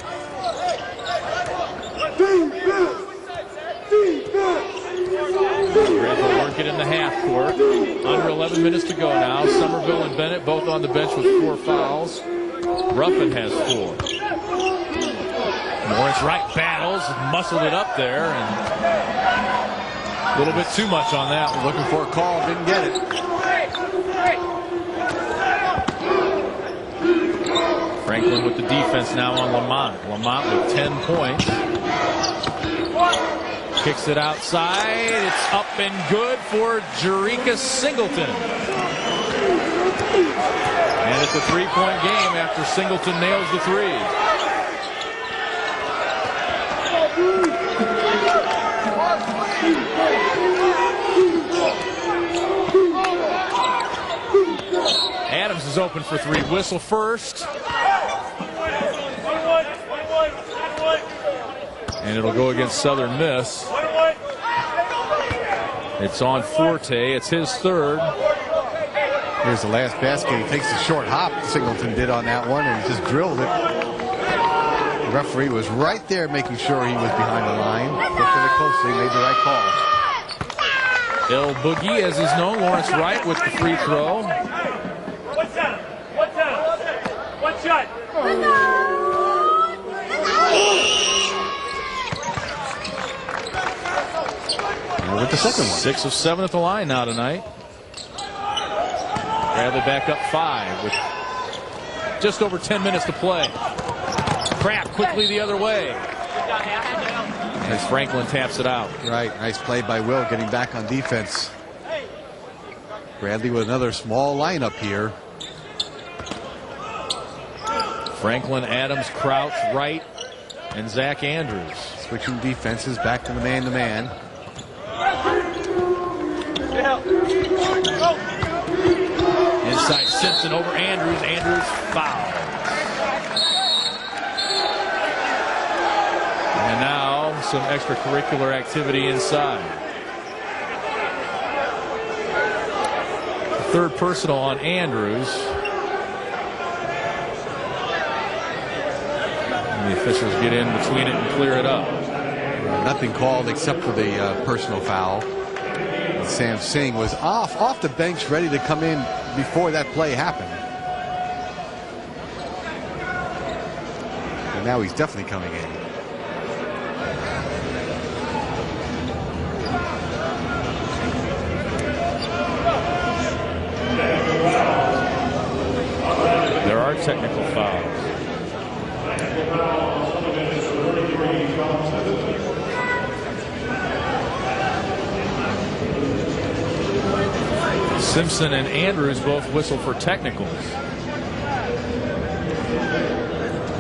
it in the half court. Under 11 minutes to go now. Somerville and Bennett both on the bench with 4 fouls. Ruffin has 4. Lawrence Wright battles, muscled it up there, and a little bit too much on that one. Looking for a call, didn't get it. Franklin with the defense now on Lamont. Lamont with 10 points. Kicks it outside. It's up and good for Jericka Singleton. And it's a 3-point game after Singleton nails the 3. Adams is open for 3. Whistle first. And it'll go against Southern Miss. It's on Forte. It's his 3rd. Here's the last basket. He takes the short hop Singleton did on that one and just drilled it. The referee was right there making sure he was behind the line. Looked at it closely, made the right call. El Boogie, as is known, Lawrence Wright with the free throw. What's that? One shot. With the second one. 6 of 7 at the line now tonight. Bradley back up 5 with just over 10 minutes to play. Crap quickly the other way. As Franklin taps it out. Right, nice play by Will getting back on defense. Bradley with another small lineup here. Franklin, Adams, Crouch, Wright, and Zach Andrews. Switching defenses back to the man-to-man. Inside Simpson over Andrews. Andrews foul. And now some extracurricular activity inside. Third personal on Andrews. And the officials get in between it and clear it up. Nothing called except for the personal foul. Sam Singh was off the bench, ready to come in before that play happened. And now he's definitely coming in. There are technical fouls. Simpson and Andrews both whistle for technicals.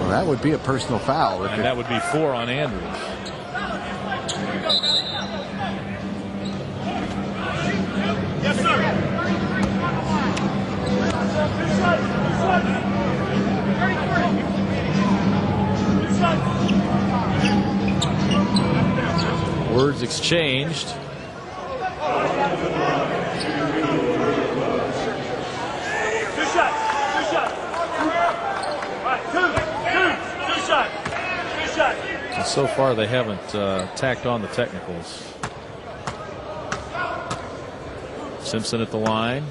Well, that would be a personal foul. And that would be 4 on Andrews. Yes, sir. Words exchanged. And so far they haven't tacked on the technicals. Simpson at the line.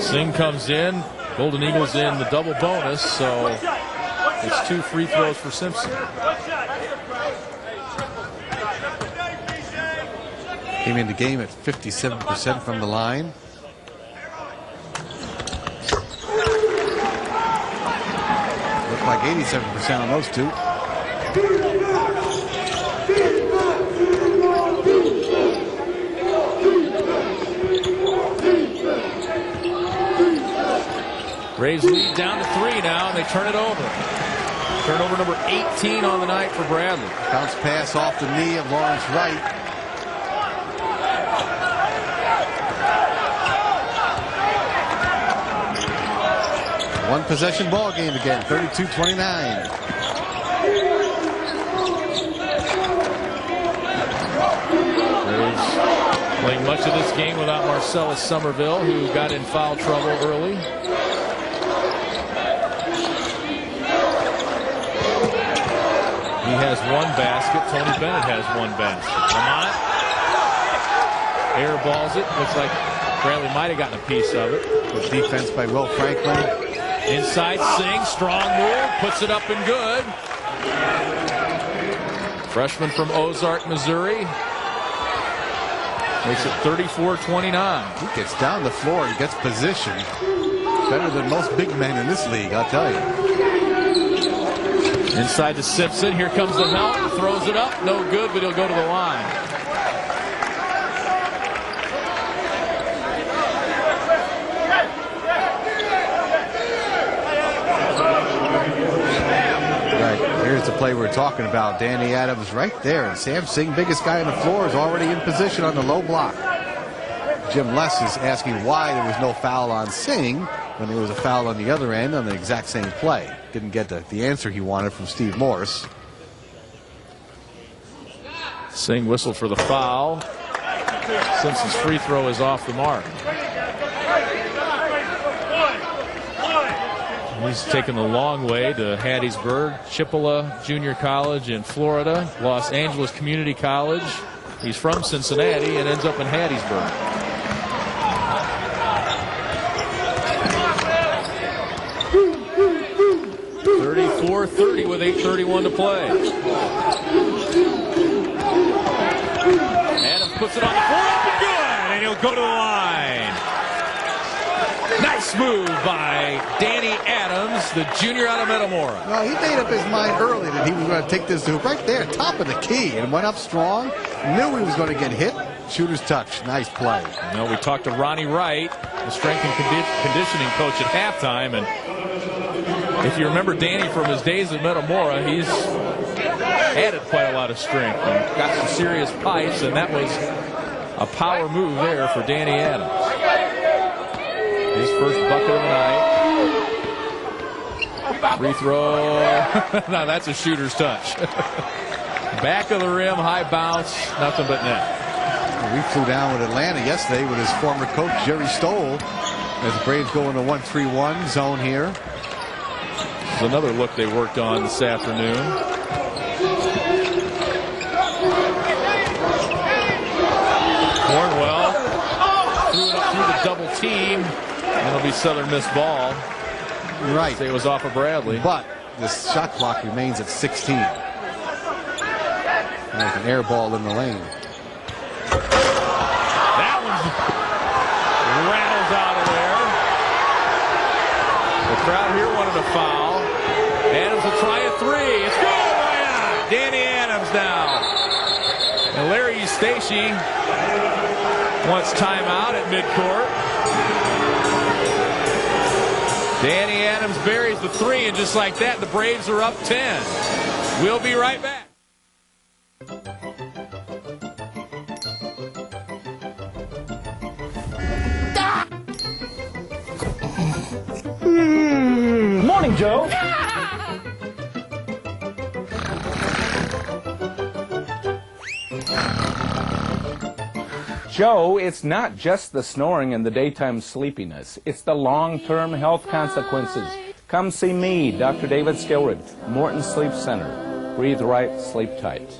Singh comes in. Golden Eagles in the double bonus, so it's 2 free throws for Simpson. Came in the game at 57% from the line. Looked like 87% on those 2. Braves lead down to 3 now, and they turn it over. Turnover number 18 on the night for Bradley. Bounce pass off the knee of Lawrence Wright. One possession ball game again, 32-29. Braves playing much of this game without Marcellus Somerville, who got in foul trouble early. has one basket. Tony Bennett has one basket. Lamont airballs it. Looks like Bradley might have gotten a piece of it. Good defense by Will Franklin. Inside Singh, strong move, puts it up and good. Freshman from Ozark, Missouri. Makes it 34-29. He gets down the floor and gets position. Better than most big men in this league, I'll tell you. Inside to Simpson. Here comes the help. Throws it up. No good, but he'll go to the line. Here's the play we're talking about. Danny Adams right there. And Sam Singh, biggest guy on the floor, is already in position on the low block. Jim Less is asking why there was no foul on Singh when there was a foul on the other end on the exact same play. Didn't get the answer he wanted from Steve Morse. Singh whistled for the foul. Simpson's free throw is off the mark. He's taken the long way to Hattiesburg, Chippewa Junior College in Florida, Los Angeles Community College. He's from Cincinnati and ends up in Hattiesburg. .30 with 8:31 to play. Adams puts it on the floor, up and good, and he'll go to the line. Nice move by Danny Adams, the junior out of Metamora. Well, he made up his mind early that he was going to take this to right there, top of the key, and went up strong. Knew he was going to get hit. Shooter's touch. Nice play. You know, we talked to Ronnie Wright, the strength and conditioning coach, at halftime, and if you remember Danny from his days at Metamora, he's added quite a lot of strength and got some serious pipes, and that was a power move there for Danny Adams. His first bucket of the night. Free throw. Now that's a shooter's touch. Back of the rim, high bounce, nothing but net. We flew down with Atlanta yesterday with his former coach, Jerry Stoll, as the Braves go into 1-3-1 zone here. This is another look they worked on this afternoon. Cornwell threw it up through the double team. And it'll be Southern Miss ball. Right. It was off of Bradley. But the shot clock remains at 16. Like an air ball in the lane. That one rattles out of there. The crowd here wanted a foul. Adams will try a three. It's good. Why not? Danny Adams now. And Larry Eustace wants timeout at midcourt. Danny Adams buries the three, and just like that, the Braves are up 10. We'll be right back. Morning, Joe. Joe, it's not just the snoring and the daytime sleepiness. It's the long-term health consequences. Come see me, Dr. David Skilrid, Morton Sleep Center. Breathe right, sleep tight.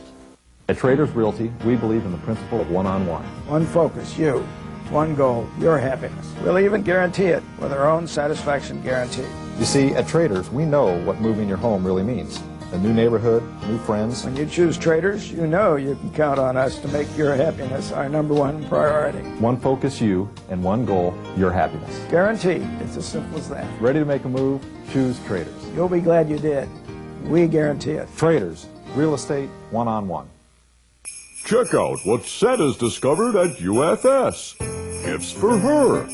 At Traders Realty, we believe in the principle of one-on-one. One focus, you. One goal, your happiness. We'll even guarantee it with our own satisfaction guarantee. You see, at Traders, we know what moving your home really means. A new neighborhood, new friends. When you choose Traders, you know you can count on us to make your happiness our #1 priority. One focus, you, and one goal, your happiness. Guaranteed. It's as simple as that. Ready to make a move? Choose Traders. You'll be glad you did. We guarantee it. Traders, real estate, one-on-one. Check out what Santa's discovered at UFS. Gifts for her,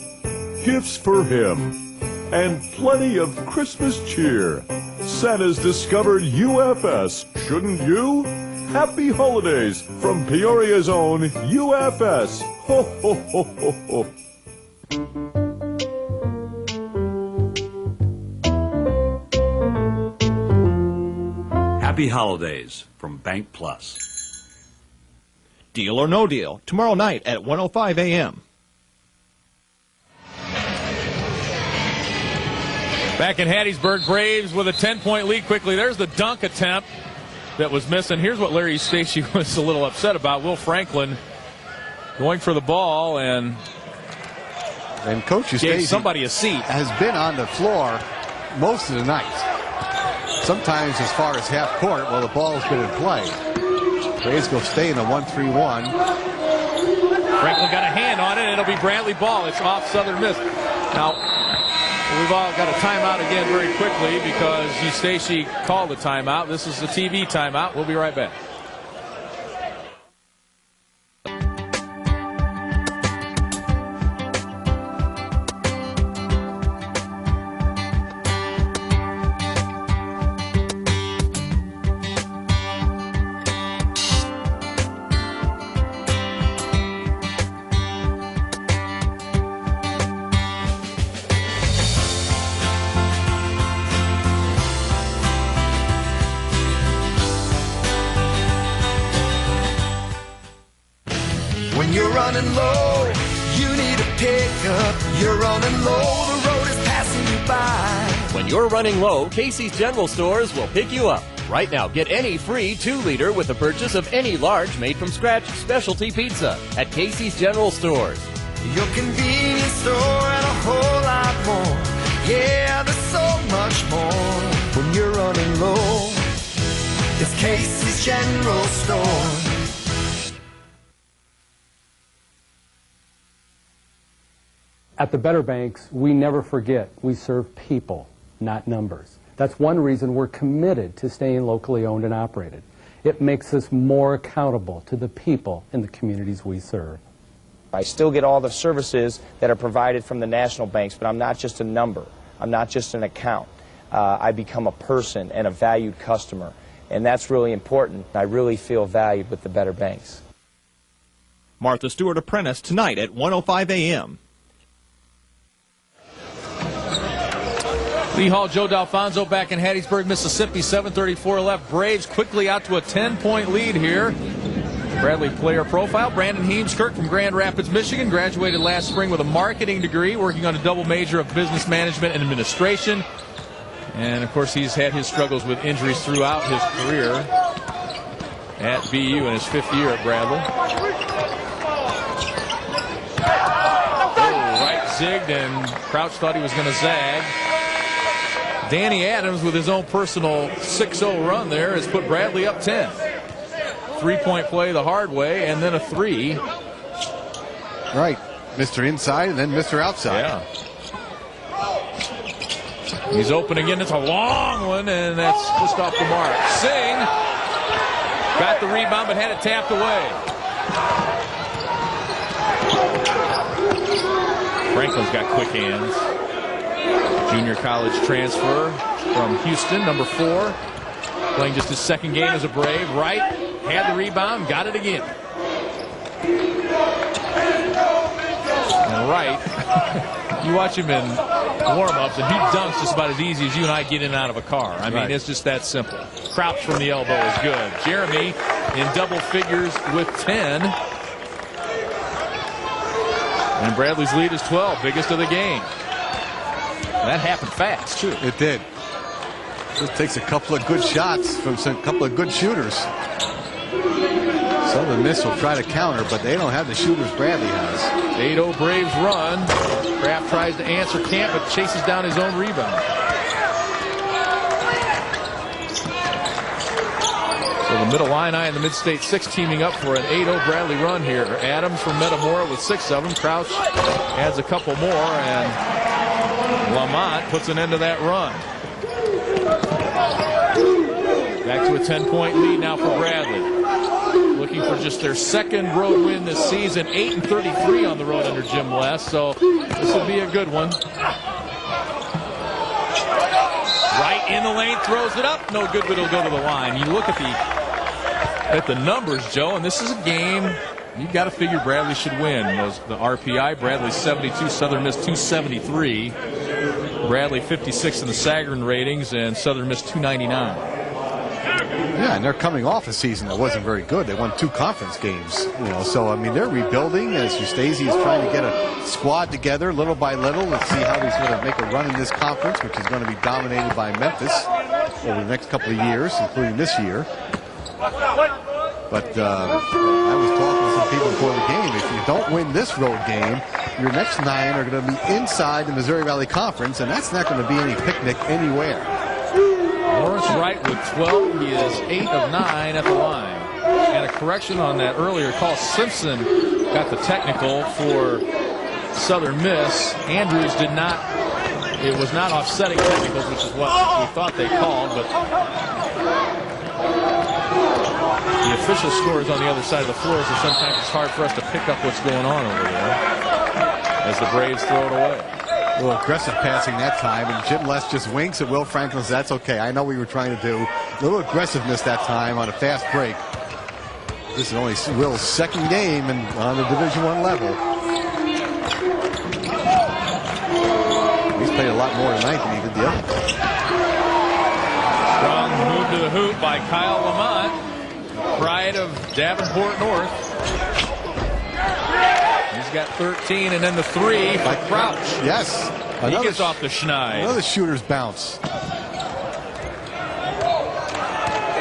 gifts for him, and plenty of Christmas cheer. Santa's discovered UFS, shouldn't you? Happy holidays from Peoria's own UFS. Ho, ho, ho, ho, ho. Happy holidays from Bank Plus. Deal or no deal, tomorrow night at 1:05 a.m. Back in Hattiesburg, Braves with a 10-point lead quickly. There's the dunk attempt that was missing. Here's what Larry Stacey was a little upset about. Will Franklin going for the ball, and Coach gave Stacey somebody a seat. Has been on the floor most of the night. Sometimes as far as half court while the ball's been in play. Braves will stay in a 1-3-1. Franklin got a hand on it, and it'll be Bradley ball. It's off Southern Miss. Now, we've all got a timeout again very quickly because Stacey called a timeout. This is the TV timeout. We'll be right back. When you're running low, you need a pickup. You're running low, the road is passing you by. When you're running low, Casey's General Stores will pick you up. Right now, get any free 2-liter with the purchase of any large made-from-scratch specialty pizza at Casey's General Stores. Your convenience store and a whole lot more. Yeah, there's so much more. When you're running low, it's Casey's General Store. At the Better Banks, we never forget we serve people, not numbers. That's one reason we're committed to staying locally owned and operated. It makes us more accountable to the people in the communities we serve. I still get all the services that are provided from the national banks, but I'm not just a number. I'm not just an account. I become a person and a valued customer, and that's really important. I really feel valued with the Better Banks. Martha Stewart Apprentice tonight at 1:05 a.m. Lee Hall, Joe D'Alfonso back in Hattiesburg, Mississippi. 7:34 left. Braves quickly out to a 10-point lead here. Bradley player profile. Brandon Heemskirk from Grand Rapids, Michigan. Graduated last spring with a marketing degree, working on a double major of business management and administration. And, of course, he's had his struggles with injuries throughout his career at BU in his 5th year at Bradley. Oh, right zigged, and Crouch thought he was going to zag. Danny Adams with his own personal 6-0 run there has put Bradley up 10. 3-point play the hard way, and then a 3. Right. Mr. Inside and then Mr. Outside. Yeah. He's open again. It's a long one, and that's just off the mark. Singh got the rebound, but had it tapped away. Franklin's got quick hands. Junior college transfer from Houston, number 4. Playing just his 2nd game as a Brave. Wright had the rebound, got it again. And Wright, you watch him in warm-ups, and he dunks just about as easy as you and I get in and out of a car. I mean, It's just that simple. Crouch from the elbow is good. Jeremy in double figures with 10. And Bradley's lead is 12, biggest of the game. That happened fast, too. It did. Just takes a couple of good shots from a couple of good shooters. Southern Miss will try to counter, but they don't have the shooters Bradley has. 8-0 Braves run. Kraft tries to answer, can't, but chases down his own rebound. So the Middle Illini and the Mid-State 6 teaming up for an 8-0 Bradley run here. Adams from Metamora with 6 of them. Crouch adds a couple more, and Lamont puts an end to that run. Back to a 10-point lead now for Bradley. Looking for just their 2nd road win this season. 8-33 on the road under Jim West, so this will be a good one. Right in the lane, throws it up. No good, but it'll go to the line. You look at the numbers, Joe, and this is a game you've got to figure Bradley should win. The RPI, Bradley 72, Southern Miss 273. Bradley 56 in the Sagarin ratings, and Southern Miss 299. Yeah, and they're coming off a season that wasn't very good. They won 2 conference games, So I mean, they're rebuilding as Eustachy is trying to get a squad together little by little. Let's see how he's going to make a run in this conference, which is going to be dominated by Memphis over the next couple of years, including this year. But I was talking to some people before the game. If you don't win this road game, your next 9 are going to be inside the Missouri Valley Conference, and that's not going to be any picnic anywhere. Morris Wright with 12. He is 8 of 9 at the line. And a correction on that earlier call. Simpson got the technical for Southern Miss. Andrews did not. It was not offsetting technicals, which is what we thought they called, but the official score is on the other side of the floor, so sometimes it's hard for us to pick up what's going on over there as the Braves throw it away. A little aggressive passing that time, and Jim Les just winks at Will Franklin. Says, that's okay. I know what we were trying to do. A little aggressiveness that time on a fast break. This is only Will's second game and on the Division I level. He's played a lot more tonight than he did the other day. Strong move to the hoop by Kyle Lamont, pride of Davenport North. He's got 13, and then the 3 by Crouch. Yes. He gets off the schneid. Another shooter's bounce.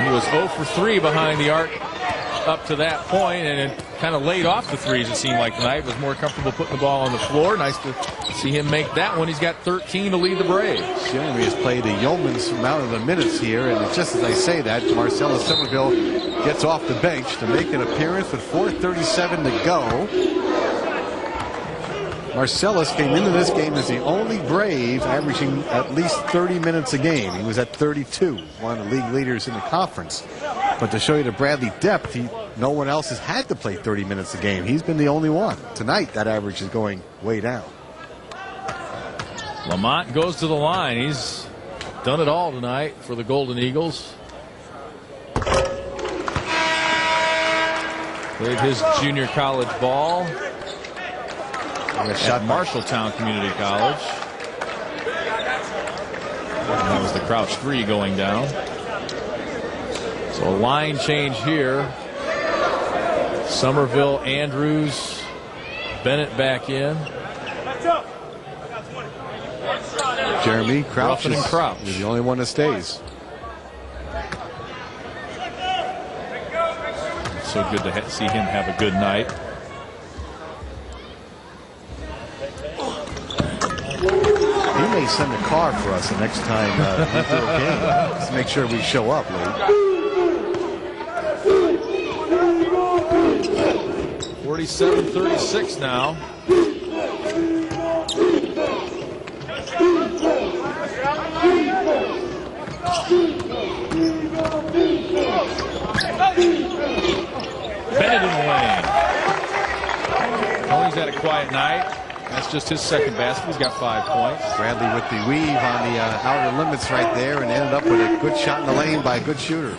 He was 0 for 3 behind the arc up to that point, and it kind of laid off the threes, it seemed like tonight. Was more comfortable putting the ball on the floor. Nice to see him make that one. He's got 13 to lead the Braves. Jeremy has played the yeoman's amount of the minutes here, and it's just as I say that, Marcellus Somerville gets off the bench to make an appearance with 4:37 to go. Marcellus came into this game as the only Brave averaging at least 30 minutes a game. He was at 32, one of the league leaders in the conference. But to show you the Bradley depth, no one else has had to play 30 minutes a game. He's been the only one. Tonight, that average is going way down. Lamont goes to the line. He's done it all tonight for the Golden Eagles. Played his junior college ball at Marshalltown Community College. And that was the Crouch 3 going down. So a line change here. Somerville, Andrews, Bennett back in. Jeremy Crouch Ruffin and Crouch is the only one that stays. So good to see him have a good night. He may send a car for us the next time we do a game. Just to make sure we show up late. 47-36 now. Bennett in the lane. Tony's had a quiet night. That's just his second basket. He's got 5 points. Bradley with the weave on the outer limits right there, and ended up with a good shot in the lane by a good shooter.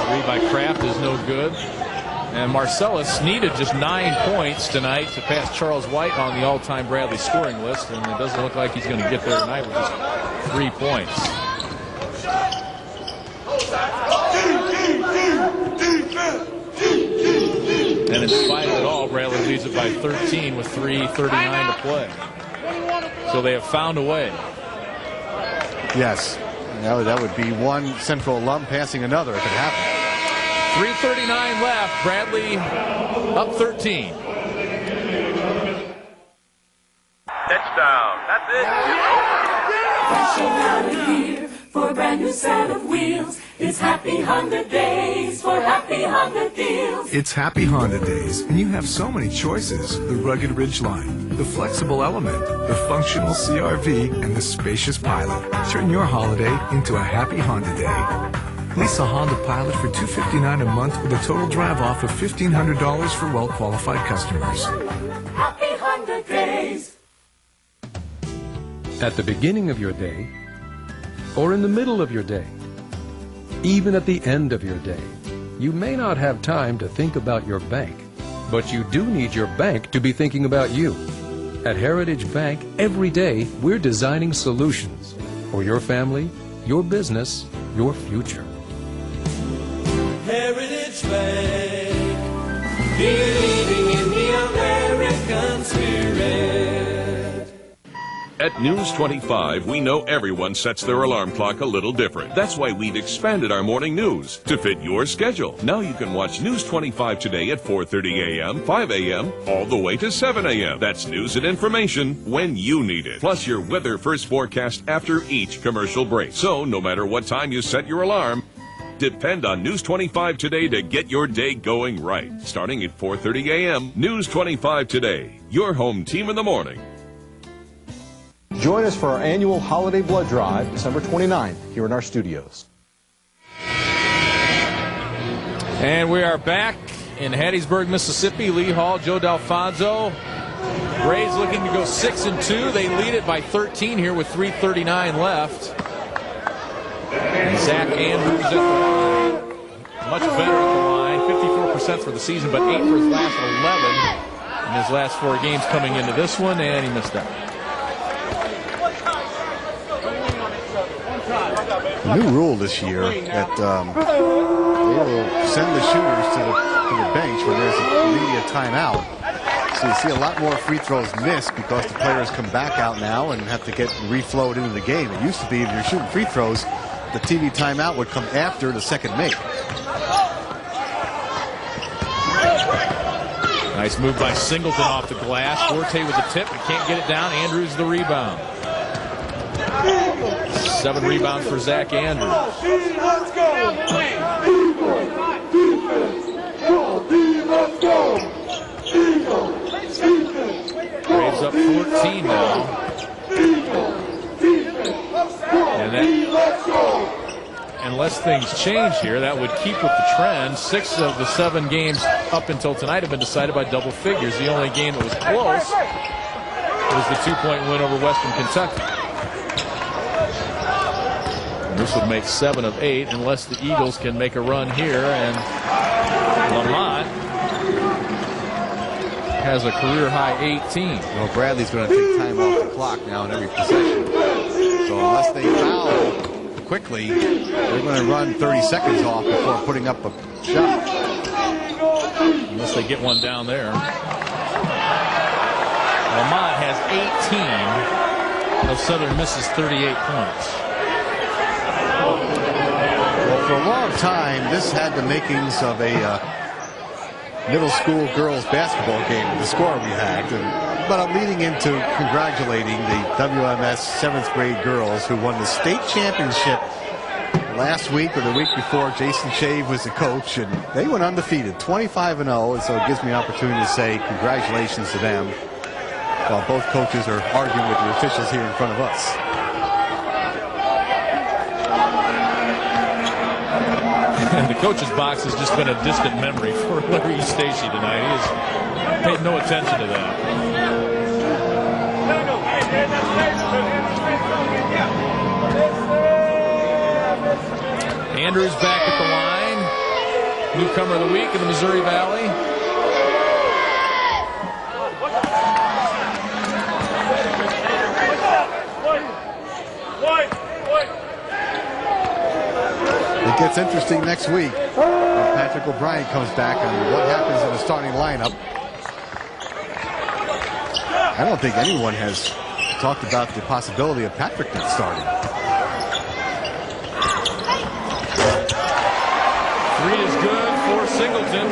Three by Kraft is no good. And Marcellus needed just 9 points tonight to pass Charles White on the all-time Bradley scoring list, and it doesn't look like he's going to get there tonight with just 3 points. And in spite of it all, Bradley leads it by 13 with 3:39 to play. So they have found a way. Yes, that would be one Central alum passing another if it happened. 3:39 left. Bradley up 13. Touchdown. That's it. For a brand new set of wheels. It's Happy 100 Days for Happy 100 Deals. It's Happy Honda Days, and you have so many choices. The rugged Ridgeline, the flexible Element, the functional CR-V, and the spacious Pilot. Turn your holiday into a Happy Honda Day. Lease a Honda Pilot for $259 a month with a total drive-off of $1,500 for well-qualified customers. Happy 100 Days. At the beginning of your day, or in the middle of your day, even at the end of your day, you may not have time to think about your bank, but you do need your bank to be thinking about you. At Heritage Bank, every day we're designing solutions for your family, your business, your future. Heritage Bank, believing in the American spirit. At News 25, we know everyone sets their alarm clock a little different. That's why we've expanded our morning news to fit your schedule. Now you can watch News 25 today at 4:30 a.m., 5 a.m., all the way to 7 a.m. That's news and information when you need it. Plus your weather first forecast after each commercial break. So no matter what time you set your alarm, depend on News 25 today to get your day going right. Starting at 4:30 a.m., News 25 today, your home team in the morning. Join us for our annual holiday blood drive, December 29th, here in our studios. And we are back in Hattiesburg, Mississippi. Lee Hall, Joe D'Alfonso. Braves looking to go 6-2. They lead it by 13 here with 3:39 left. And Zach Andrews at the line. Much better at the line. 54% for the season, but 8 for his last 11 in his last 4 games coming into this one, and he missed that. New rule this year that they will send the shooters to the bench when there's a immediate timeout. So you see a lot more free throws missed because the players come back out now and have to get reflowed into the game. It used to be if you're shooting free throws, the TV timeout would come after the second make. Nice move by Singleton off the glass. Forte with the tip, but can't get it down. Andrews the rebound. 7 rebounds for Zach Andrews. Let's go! Braves up 14 now. And unless things change here, that would keep with the trend. 6 of the 7 games up until tonight have been decided by double figures. The only game that was close was the 2-point win over Western Kentucky. This would make 7 of 8 unless the Eagles can make a run here, and Lamont has a career-high 18. Well, Bradley's going to take time off the clock now in every possession. So unless they foul quickly, they're going to run 30 seconds off before putting up a shot. Unless they get one down there. Lamont has 18 of Southern Miss's 38 points. Well, for a long time, this had the makings of a middle school girls basketball game, the score we had. But I'm leading into congratulating the WMS 7th grade girls who won the state championship last week or the week before. Jason Shave was the coach, and they went undefeated, 25-0, and so it gives me an opportunity to say congratulations to them while both coaches are arguing with the officials here in front of us. And the coach's box has just been a distant memory for Larry Stacey tonight. He has paid no attention to that. Andrews back at the line. Newcomer of the week in the Missouri Valley. It gets interesting next week when Patrick O'Brien comes back on what happens in the starting lineup. I don't think anyone has talked about the possibility of Patrick not starting. 3 is good for Singleton.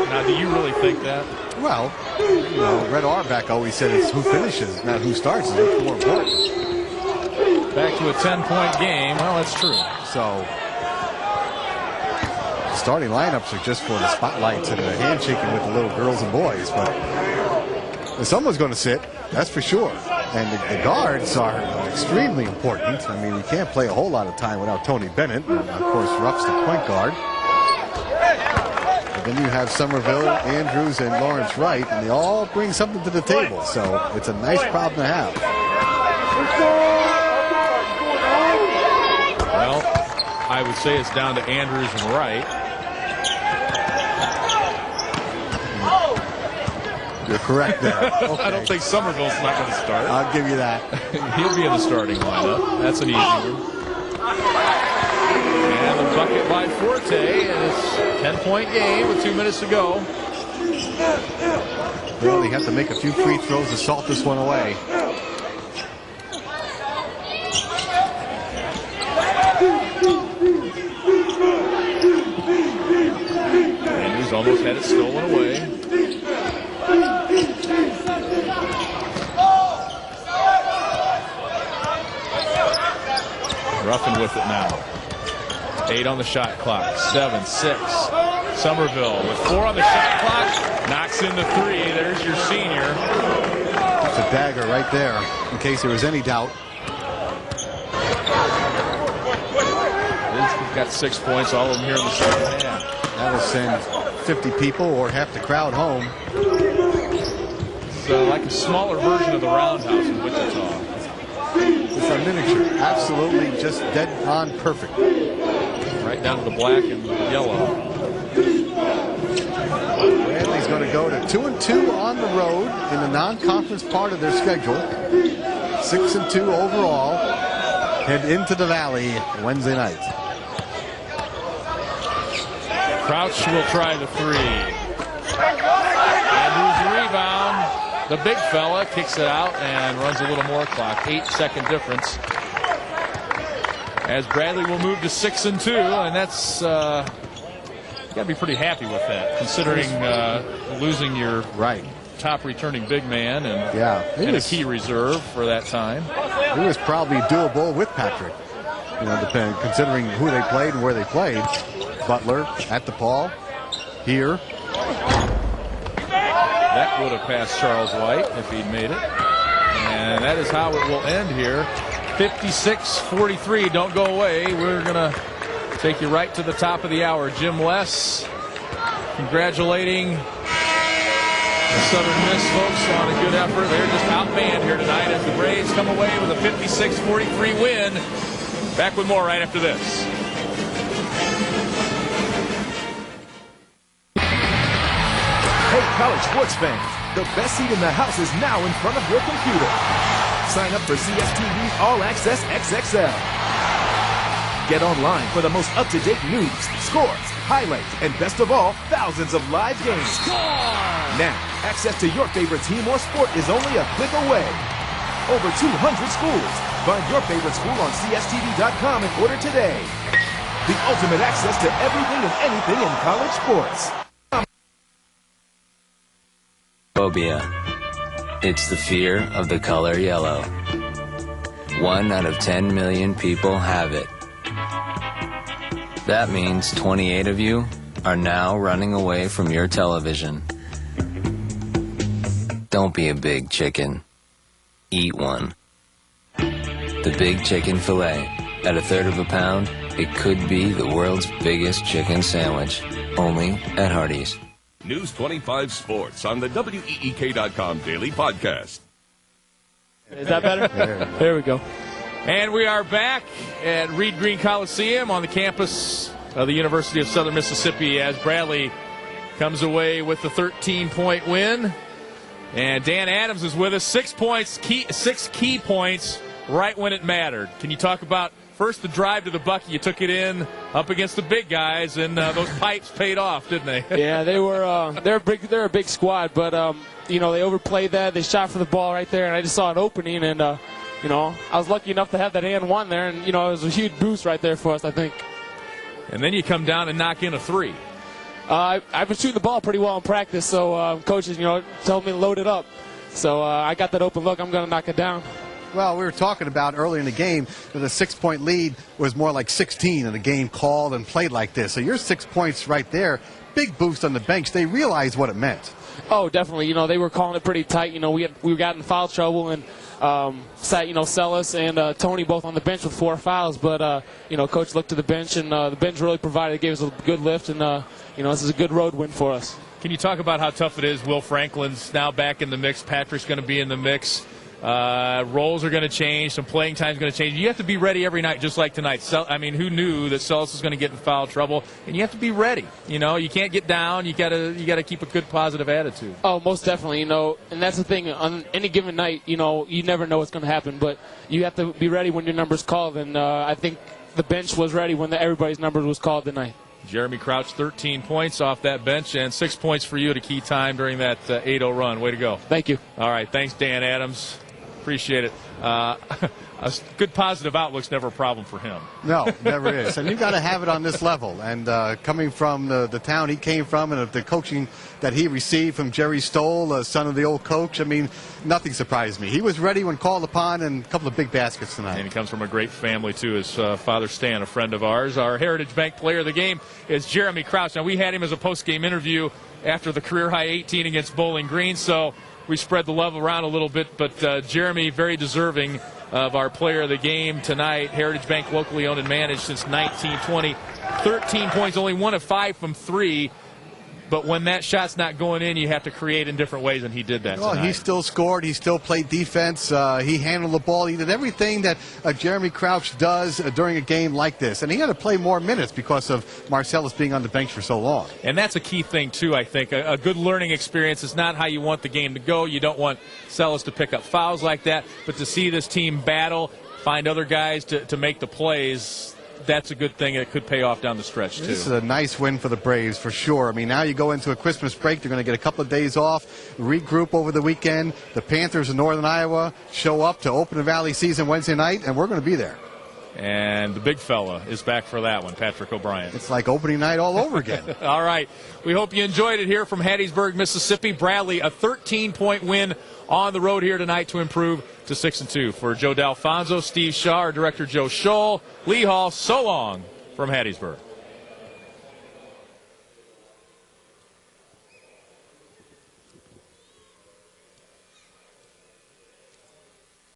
Now, do you really think that? Well, you know, Red Auerbach always said it's who finishes, not who starts. It's more important. Back to a 10-point game. Well, that's true. So, starting lineups are just for the spotlights and the handshaking with the little girls and boys. But someone's going to sit, that's for sure. And the guards are extremely important. I mean, you can't play a whole lot of time without Tony Bennett. And of course, Ruff's the point guard. But then you have Somerville, Andrews, and Lawrence Wright, and they all bring something to the table. So it's a nice problem to have. Well, I would say it's down to Andrews and Wright. You're correct there. Okay. I don't think Somerville's not going to start. I'll give you that. He'll be in the starting lineup. That's an easy one. And the bucket by Forte, and it's a 10-point game with 2 minutes to go. They only have to make a few free throws to salt this one away. almost had it stolen away. Ruffin with it now. 8 on the shot clock. 7, 6. Somerville with 4 on the shot clock. Knocks in the 3. There's your senior. That's a dagger right there, in case there was any doubt. He's got 6 points, all of them here in the second half. That'll send 50 people or half the crowd home. It's like a smaller version of the Roundhouse in Wichita. It's a miniature. Absolutely just dead on perfect. Right down to the black and yellow. Bradley's going to go to 2-2 on the road in the non-conference part of their schedule. 6-2 overall. Head into the Valley Wednesday night. Crouch will try the 3. Andrews rebound. The big fella kicks it out and runs a little more clock. 8-second difference. As Bradley will move to 6-2, and that's you got to be pretty happy with that, considering losing your top returning big man and a key reserve for that time. It was probably doable with Patrick, considering who they played and where they played. Butler at the ball here. That would have passed Charles White if he'd made it. And that is how it will end here. 56-43. Don't go away. We're going to take you right to the top of the hour. Jim West congratulating the Southern Miss folks on a good effort. They're just outmanned here tonight as the Braves come away with a 56-43 win. Back with more right after this. Hey, college sports fans, the best seat in the house is now in front of your computer. Sign up for CSTV's All Access XXL. Get online for the most up-to-date news, scores, highlights, and best of all, thousands of live games. Now, access to your favorite team or sport is only a click away. Over 200 schools. Find your favorite school on CSTV.com and order today. The ultimate access to everything and anything in college sports. Phobia. It's the fear of the color yellow. 1 out of 10 million people have it. That means 28 of you are now running away from your television. Don't be a big chicken. Eat one. The Big Chicken Filet. At 1/3 of a pound, it could be the world's biggest chicken sandwich. Only at Hardee's. News 25 Sports on the WEEK.com daily podcast. Is that better? There we go. And we are back at Reed Green Coliseum on the campus of the University of Southern Mississippi as Bradley comes away with the 13-point win. And Dan Adams is with us. 6 points, 6 key points right when it mattered. Can you talk about first the drive to the bucket? You took it in up against the big guys, and those pipes paid off, didn't they? Yeah, they were. They're a big squad, but they overplayed that. They shot for the ball right there, and I just saw an opening, and I was lucky enough to have that and one there, and it was a huge boost right there for us, I think. And then you come down and knock in a 3. I've been shooting the ball pretty well in practice, so coaches, told me to load it up. So I got that open look. I'm going to knock it down. Well, we were talking about earlier in the game that a 6-point lead was more like 16 in a game called and played like this. So your 6 points right there, big boost on the bench. They realized what it meant. Oh, definitely. They were calling it pretty tight. We got in foul trouble and Sellis and Tony both on the bench with 4 fouls. But coach looked to the bench, and the bench really provided, gave us a good lift, and this is a good road win for us. Can you talk about how tough it is? Will Franklin's now back in the mix. Patrick's going to be in the mix. Roles are going to change. Some playing time is going to change. You have to be ready every night, just like tonight. Who knew that Sellis was going to get in foul trouble? And you have to be ready. You can't get down. You got to keep a good, positive attitude. Oh, most definitely. And that's the thing. On any given night, you never know what's going to happen. But you have to be ready when your number's called. And I think the bench was ready when everybody's number was called tonight. Jeremy Crouch, 13 points off that bench, and 6 points for you at a key time during that 8-0 run. Way to go. Thank you. All right. Thanks, Dan Adams. appreciate it. A good positive outlook's never a problem for him. No, never is. And you've got to have it on this level. And coming from the town he came from and the coaching that he received from Jerry Stoll, son of the old coach, I mean, nothing surprised me. He was ready when called upon, and a couple of big baskets tonight. And he comes from a great family, too. His father, Stan, a friend of ours. Our Heritage Bank player of the game is Jeremy Crouch. Now, we had him as a post-game interview after the career-high 18 against Bowling Green, so we spread the love around a little bit. But Jeremy, very deserving of our player of the game tonight. Heritage Bank, locally owned and managed since 1920. 13 points, only 1 of 5 from 3. But when that shot's not going in, you have to create in different ways, and he did that tonight. He still scored. He still played defense. He handled the ball. He did everything that Jeremy Crouch does during a game like this. And he had to play more minutes because of Marcellus being on the bench for so long. And that's a key thing, too, I think. A good learning experience is not how you want the game to go. You don't want Sellis to pick up fouls like that. But to see this team battle, find other guys to make the plays, that's a good thing. It could pay off down the stretch, too. This is a nice win for the Braves, for sure. I mean, now you go into a Christmas break. They're going to get a couple of days off, regroup over the weekend. The Panthers of Northern Iowa show up to open the Valley season Wednesday night, and we're going to be there. And the big fella is back for that one, Patrick O'Brien. It's like opening night all over again. All right. We hope you enjoyed it here from Hattiesburg, Mississippi. Bradley, a 13-point win on the road here tonight to improve to 6-2. For Joe D'Alfonso, Steve Shaw, our director Joe Scholl, Lee Hall, so long from Hattiesburg.